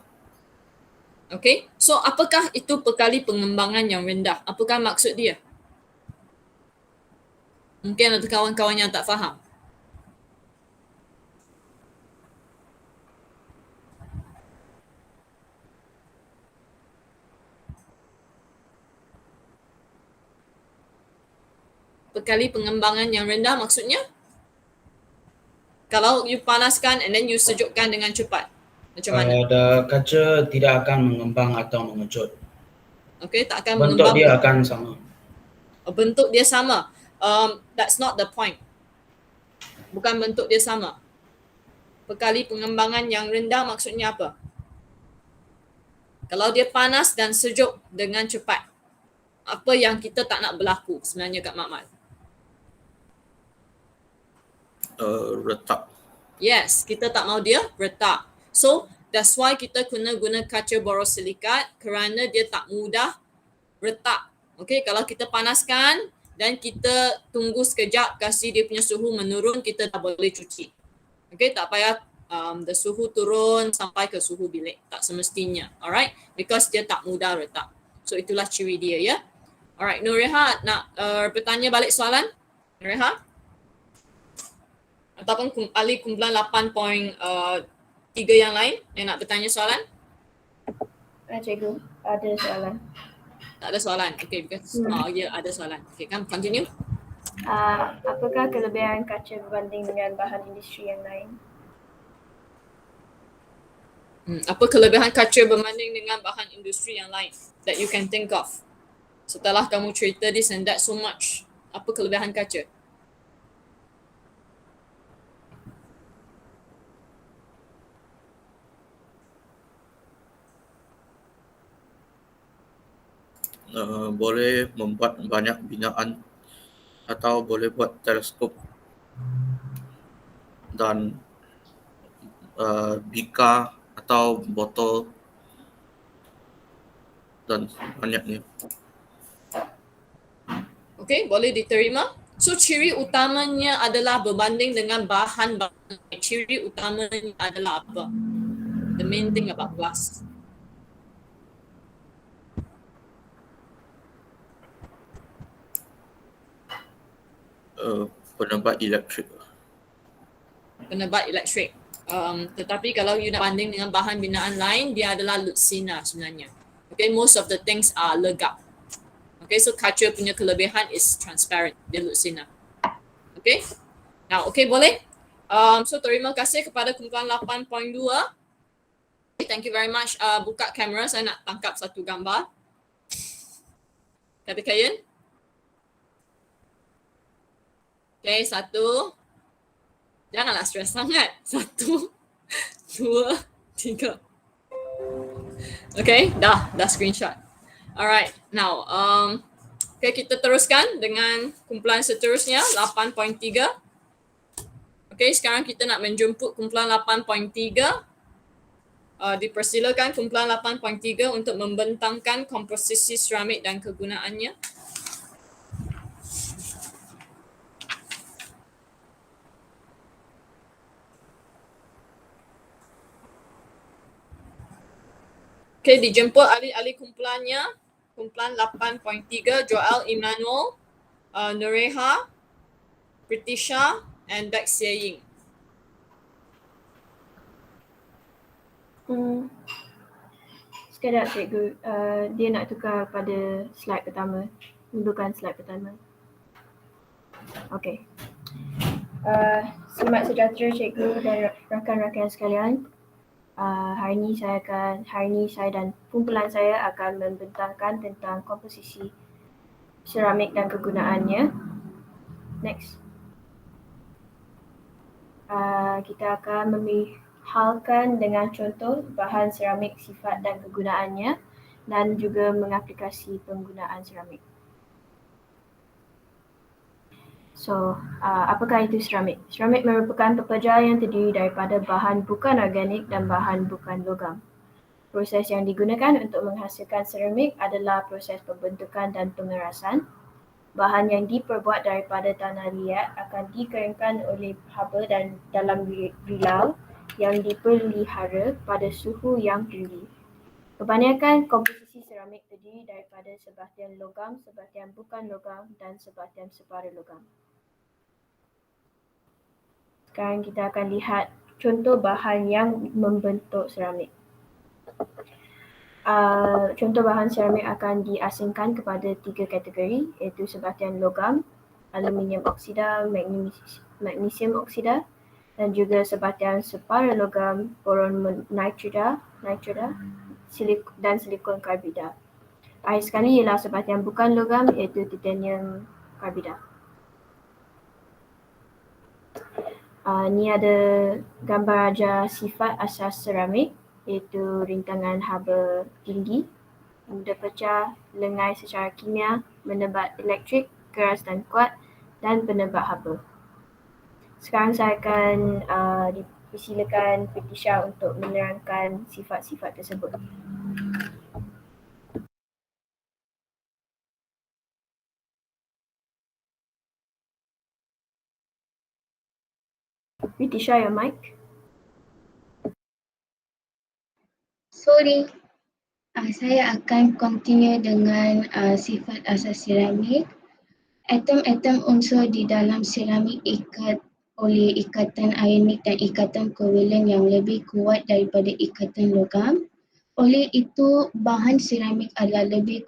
Okay, so apakah itu pekali pengembangan yang rendah? Apakah maksud dia? Mungkin ada kawan-kawan yang tak faham. Pekali pengembangan yang rendah maksudnya? Kalau you panaskan and then you sejukkan dengan cepat, macam mana? Kaca tidak akan mengembang atau mengecut. Okay, tak akan Bentuk mengembang. dia akan sama. Bentuk dia sama. That's not the point. Bukan bentuk dia sama. Pekali pengembangan yang rendah maksudnya apa? Kalau dia panas dan sejuk dengan cepat, apa yang kita tak nak berlaku sebenarnya Kak Makmal? Retak. Yes, kita tak mau dia retak. So, that's why kita kena guna kaca borosilikat kerana dia tak mudah retak. Okay, kalau kita panaskan dan kita tunggu sekejap kasi dia punya suhu menurun, kita dah boleh cuci. Okay, tak payah the suhu turun sampai ke suhu bilik. Tak semestinya. Alright, because dia tak mudah retak. So, itulah ciri dia ya. Alright, Nureha nak bertanya balik soalan? Nureha? Ataupun ahli kumpulan 8.3 yang lain yang nak bertanya soalan? Cikgu, ada soalan. Tak ada soalan. Okay, because ya ada soalan. Okay, kan continue. Apakah kelebihan kaca berbanding dengan bahan industri yang lain? Apa kelebihan kaca berbanding dengan bahan industri yang lain that you can think of? Setelah kamu cerita this and that so much, apa kelebihan kaca? Boleh membuat banyak binaan atau boleh buat teleskop dan bika atau botol dan banyaknya. Okay, boleh diterima. So, ciri utamanya adalah berbanding dengan bahan. Ciri utamanya adalah apa? The main thing about glass. Penebat elektrik. Penebat elektrik. Tetapi kalau you nak banding dengan bahan binaan lain, dia adalah lutsina sebenarnya. Okay, most of the things are legap. Okay, so kaca punya kelebihan is transparent. Dia lutsina. Okay. Now, okay, boleh? So, terima kasih kepada kumpulan 8.2. Thank you very much. Buka kamera, saya nak tangkap satu gambar. Kata Kayen. Okay, 1. Janganlah stres sangat. 1, 2, 3. Okay, dah screenshot. Alright, now, okay, kita teruskan dengan kumpulan seterusnya, 8.3. Okay, sekarang kita nak menjemput kumpulan 8.3. Dipersilakan kumpulan 8.3 untuk membentangkan komposisi seramik dan kegunaannya. Okay, dijemput ahli-ahli kumpulannya. Kumpulan 8.3, Joel Emmanuel, Nureha, Pritisha, and Beck Sieying. Sekejap cikgu, dia nak tukar pada slide pertama. Mundukan slide pertama. Okay. Selamat sejahtera cikgu dan rakan-rakan sekalian. Hari ini saya dan kumpulan saya akan membentangkan tentang komposisi seramik dan kegunaannya. Next. Kita akan melihalkan dengan contoh bahan seramik, sifat dan kegunaannya, dan juga mengaplikasi penggunaan seramik. So, apakah itu seramik? Seramik merupakan pepeja yang terdiri daripada bahan bukan organik dan bahan bukan logam. Proses yang digunakan untuk menghasilkan seramik adalah proses pembentukan dan pengerasan. Bahan yang diperbuat daripada tanah liat akan dikeringkan oleh haba dan dalam rilau yang dipelihara pada suhu yang tinggi. Kebanyakan komposisi seramik terdiri daripada sebahagian logam, sebahagian bukan logam dan sebahagian separa logam. Sekarang kita akan lihat contoh bahan yang membentuk seramik. Contoh bahan seramik akan diasingkan kepada 3 kategori, iaitu sebahagian logam, aluminium oksida, magnesium oksida, dan juga sebahagian separa logam, boron nitrida dan silikon karbida. Akhir sekali ialah sebahagian bukan logam, iaitu titanium karbida. Ni ada gambar ajar sifat asas seramik. iaitu rintangan haba tinggi, mudah pecah, lengai secara kimia, menebat elektrik, keras dan kuat, dan penebat haba. Sekarang saya akan dipersilakan Fetisha untuk menerangkan sifat-sifat tersebut. Fetisha, your mic. Sorry, saya akan continue dengan sifat asas seramik. Atom-atom unsur di dalam seramik ikat oleh ikatan ionik dan ikatan kovalen yang lebih kuat daripada ikatan logam. Oleh itu, bahan seramik adalah lebih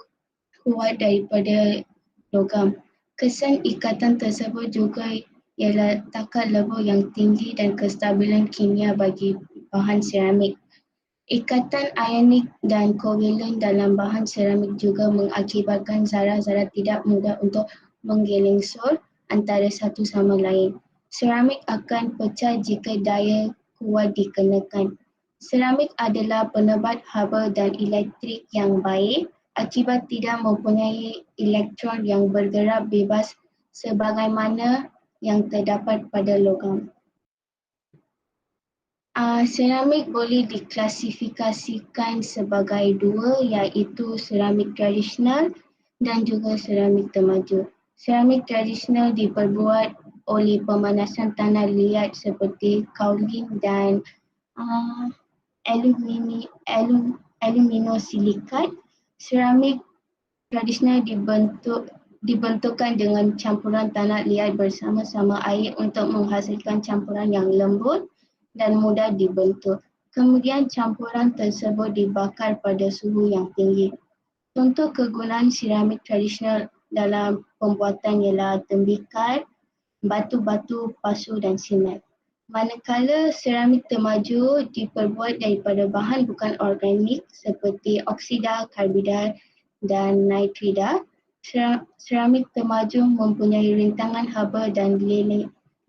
kuat daripada logam. Kesan ikatan tersebut juga ialah takat lebur yang tinggi dan kestabilan kimia bagi bahan seramik. Ikatan ionik dan kovalen dalam bahan seramik juga mengakibatkan zarah-zarah tidak mudah untuk menggelengsor antara satu sama lain. Seramik akan pecah jika daya kuat dikenakan. Seramik adalah penebat haba dan elektrik yang baik akibat tidak mempunyai elektron yang bergerak bebas sebagaimana yang terdapat pada logam. Seramik boleh diklasifikasikan sebagai dua, iaitu seramik tradisional dan juga seramik termaju. Seramik tradisional diperbuat oleh pemanasan tanah liat seperti kaolin dan aluminosilikat. Seramik tradisional dibentukkan dengan campuran tanah liat bersama-sama air untuk menghasilkan campuran yang lembut dan mudah dibentuk. Kemudian campuran tersebut dibakar pada suhu yang tinggi. Contoh kegunaan seramik tradisional dalam pembuatan ialah tembikar, batu-batu, pasu dan simet. Manakala seramik termaju diperbuat daripada bahan bukan organik seperti oksida, karbida dan nitrida. Seramik termaju mempunyai rintangan haba dan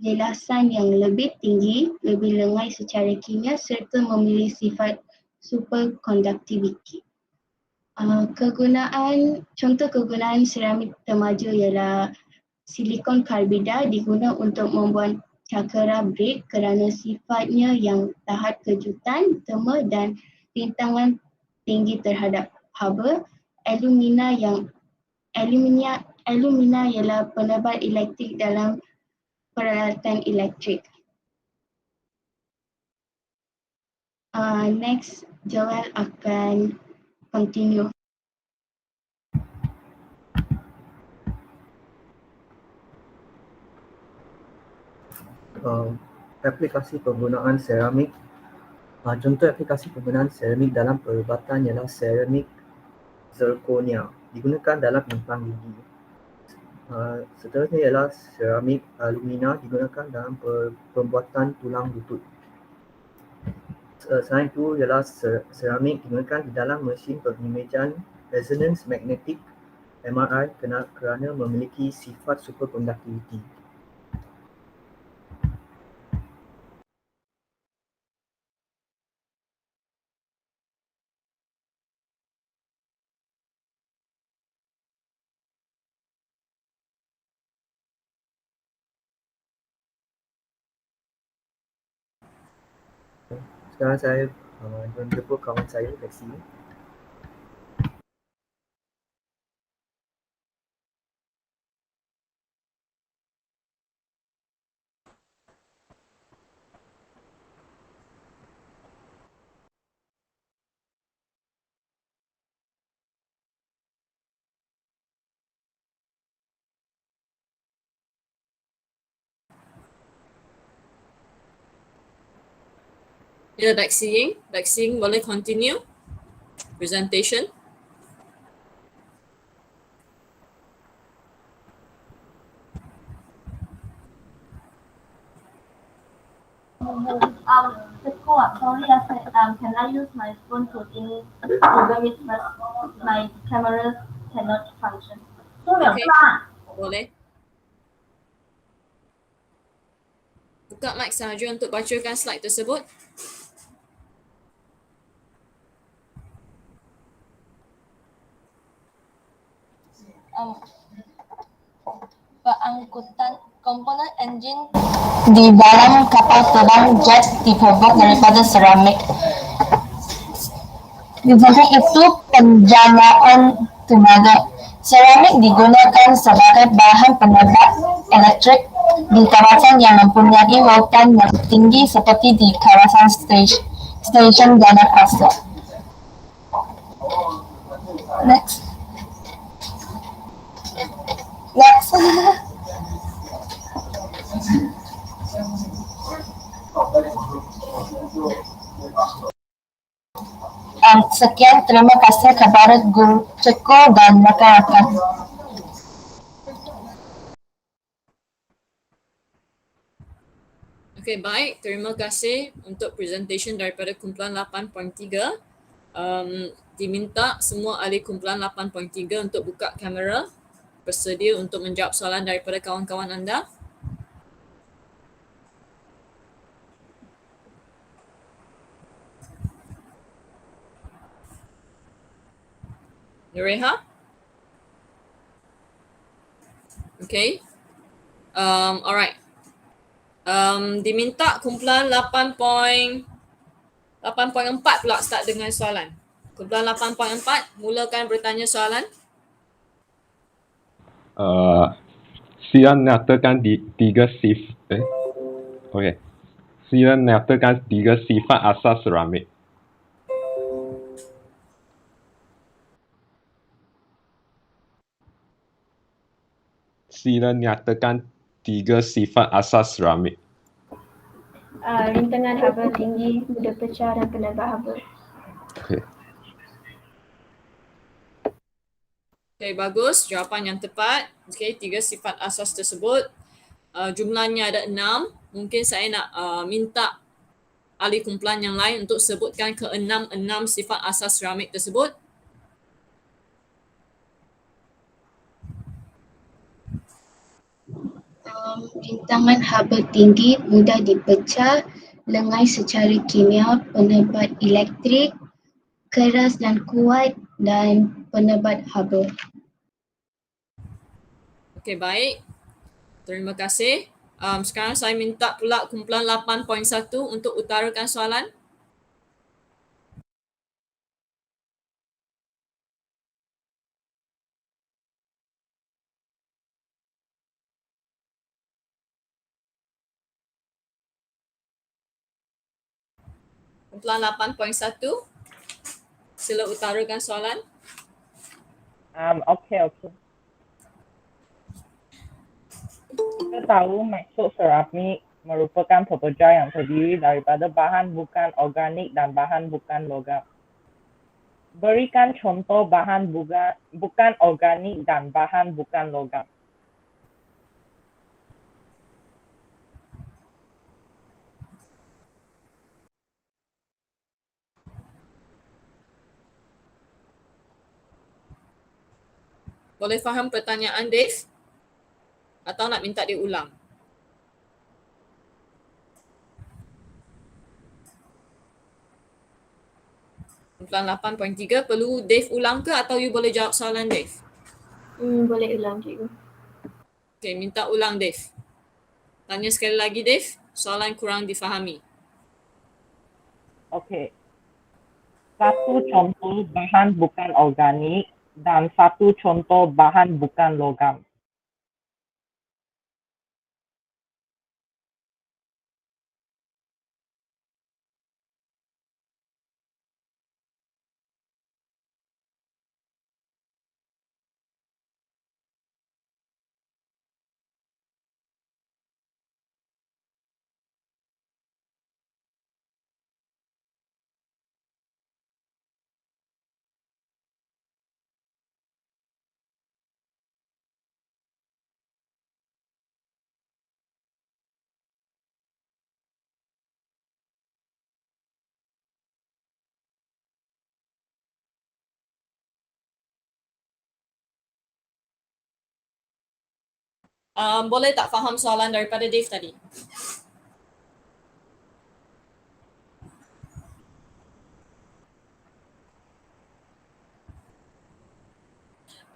lelasan yang lebih tinggi, lebih lengai secara kimia serta memiliki sifat superconductivity. Contoh kegunaan seramik termaju ialah silikon karbida digunakan untuk membuat cakera braid kerana sifatnya yang tahan kejutan, thermal dan rintangan tinggi terhadap haba. Alumina ialah penebat elektrik dalam peralatan elektrik. Next, Joel akan continue. Aplikasi penggunaan seramik. Contoh aplikasi penggunaan seramik dalam perubatan ialah seramik zirconia, digunakan dalam implan gigi. Seterusnya ialah seramik alumina, digunakan dalam pembuatan tulang lutut. Selain itu ialah seramik digunakan di dalam mesin pengimejan resonance magnetic MRI kerana memiliki sifat superconductivity. Sekarang saya jumpa kawan saya, Lexi. Ya, Lexing boleh continue presentation. Sorry, can I use my phone to program it, but my camera cannot function. Okay, boleh. Buka mic sahaja untuk bacakan slide tersebut. Pengangkutan komponen enjin di dalam kapal terbang jet diperbuat daripada seramik. Di samping itu, penjagaan tenaga. Seramik digunakan sebagai bahan penebat elektrik di kawasan yang mempunyai voltan yang tinggi seperti di kawasan stesen Ghana Coastal. Next. Sekian, terima kasih kepada Guru Ceko dan rakan-rakan. Okey, baik. Terima kasih untuk presentation daripada kumpulan 8.3. Diminta semua ahli kumpulan 8.3 untuk buka kamera, bersedia untuk menjawab soalan daripada kawan-kawan anda. Nureha? Okay. Alright. Diminta kumpulan 8.4 pula start dengan soalan. Kumpulan 8.4 mulakan bertanya soalan. Sila nyatakan Sila nyatakan 3 sifat asas seramik. Sila nyatakan 3 sifat asas seramik. Rintangan haba tinggi, mudah pecah dan penebat haba. Okay, bagus. Jawapan yang tepat. Okay, 3 sifat asas tersebut. Jumlahnya ada 6. Mungkin saya nak minta ahli kumpulan yang lain untuk sebutkan ke-6 sifat asas seramik tersebut. Rintangan haba tinggi, mudah dipecah, lengai secara kimia, penebat elektrik, keras dan kuat, dan penebat haba. Okey, baik. Terima kasih. Sekarang saya minta pula kumpulan 8.1 untuk utarakan soalan. Kumpulan 8.1, sila utarakan soalan. Okey. Kita tahu maksud seramik merupakan pekerja yang terdiri daripada bahan bukan organik dan bahan bukan logam. Berikan contoh bahan bukan organik dan bahan bukan logam. Boleh faham pertanyaan Dave? Atau nak minta dia ulang? Kumpulan 8.3 perlu Dave ulang ke atau you boleh jawab soalan Dave? Boleh ulang, cikgu. Okay, minta ulang Dave. Tanya sekali lagi Dave, soalan kurang difahami. Okey. Satu contoh bahan bukan organik dan satu contoh bahan bukan logam. Boleh tak faham soalan daripada Dave tadi?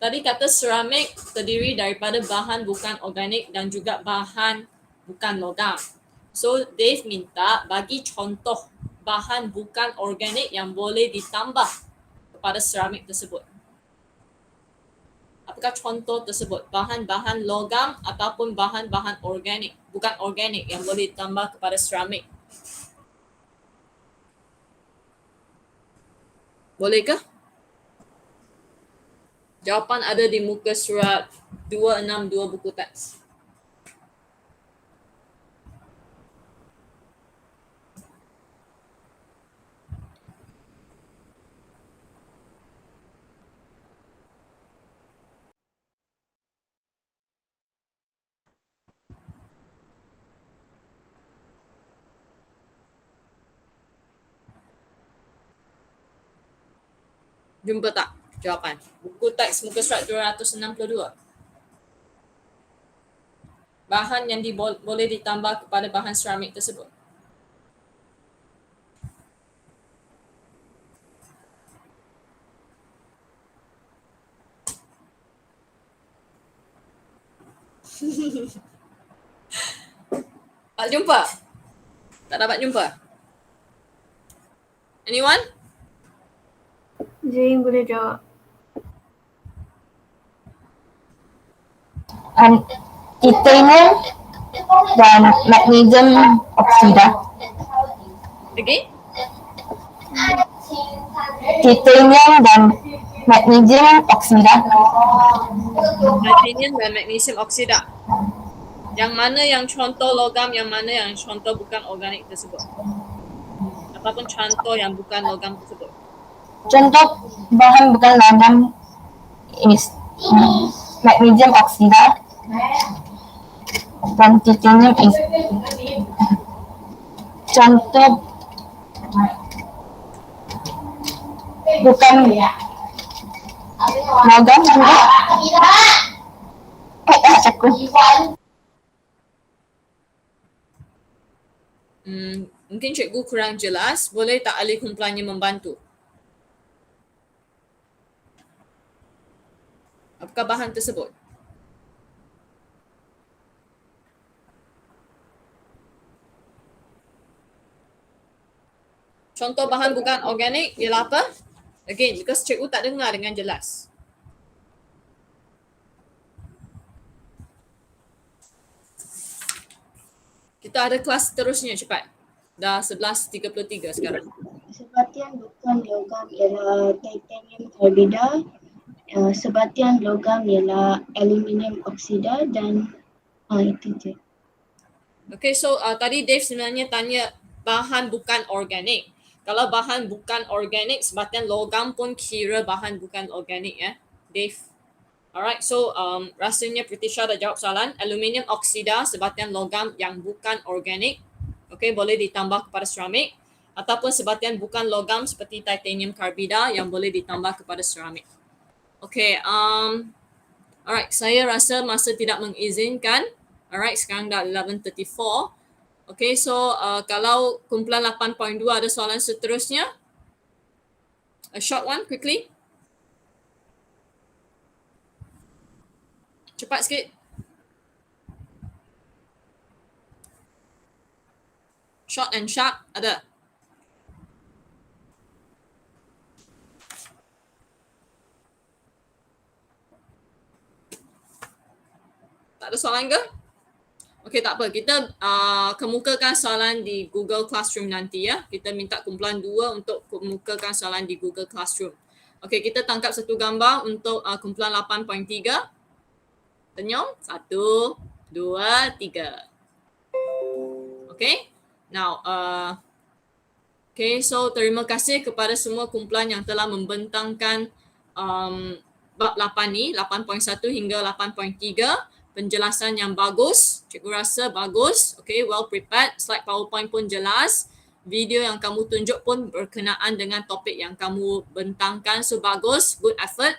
Tadi kata seramik terdiri daripada bahan bukan organik dan juga bahan bukan logam. So Dave minta bagi contoh bahan bukan organik yang boleh ditambah kepada seramik tersebut. Apakah contoh tersebut? Bahan-bahan logam ataupun bahan-bahan organik, bukan organik yang boleh ditambah kepada seramik. Bolehkah? Jawapan ada di muka surat 262 buku teks. Jumpa tak jawapan? Buku teks muka surat 262. Bahan yang boleh ditambah kepada bahan seramik tersebut. Tak jumpa? Tak dapat jumpa? Anyone? Zain boleh jawab. Titanium dan magnesium oksida. Again? Titanium dan magnesium oksida. Titanium dan magnesium oksida. Yang mana yang contoh logam, yang mana yang contoh bukan organik tersebut? Ataupun contoh yang bukan logam tersebut? Contoh bahan bukan logam is magnesium oksida dan titanium is contoh bukan logam juga. Aku. Mungkin cikgu kurang jelas. Boleh tak ahli kumpulannya membantu? Apakah bahan tersebut? Contoh bahan bukan organik ialah apa? Again, because cikgu tak dengar dengan jelas. Kita ada kelas seterusnya, cepat. Dah 11.33 sekarang. Sebatian bukan logam ialah titanium karbida, sebatian logam ialah aluminium oksida dan itu je. Okay, so tadi Dave sebenarnya tanya bahan bukan organik. Kalau bahan bukan organik, sebatian logam pun kira bahan bukan organik ya, Dave. Alright, so rasanya Pritisha dah jawab soalan. Aluminium oksida, sebatian logam yang bukan organik. Okay, boleh ditambah kepada seramik. Ataupun sebatian bukan logam seperti titanium karbida yang boleh ditambah kepada seramik. Okay, alright, saya rasa masa tidak mengizinkan. Alright, sekarang dah 11.34. Okay, so kalau kumpulan 8.2 ada soalan seterusnya. A short one, quickly. Cepat sikit. Short and sharp, ada? Tak ada soalan ke? Okey, tak apa. Kita kemukakan soalan di Google Classroom nanti ya. Kita minta kumpulan 2 untuk kemukakan soalan di Google Classroom. Okey, kita tangkap satu gambar untuk kumpulan 8.3. Tenyum. 1, 2, 3. Okay. Now, okay. So, terima kasih kepada semua kumpulan yang telah membentangkan bab 8 ni, 8.1 hingga 8.3. Penjelasan yang bagus. Cikgu rasa bagus. Okay, well prepared. Slide PowerPoint pun jelas. Video yang kamu tunjuk pun berkenaan dengan topik yang kamu bentangkan. So, bagus. Good effort.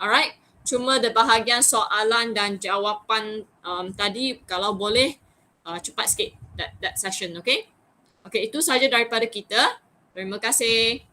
Alright. Cuma ada bahagian soalan dan jawapan tadi kalau boleh cepat sikit that session, okay? Okay, itu sahaja daripada kita. Terima kasih.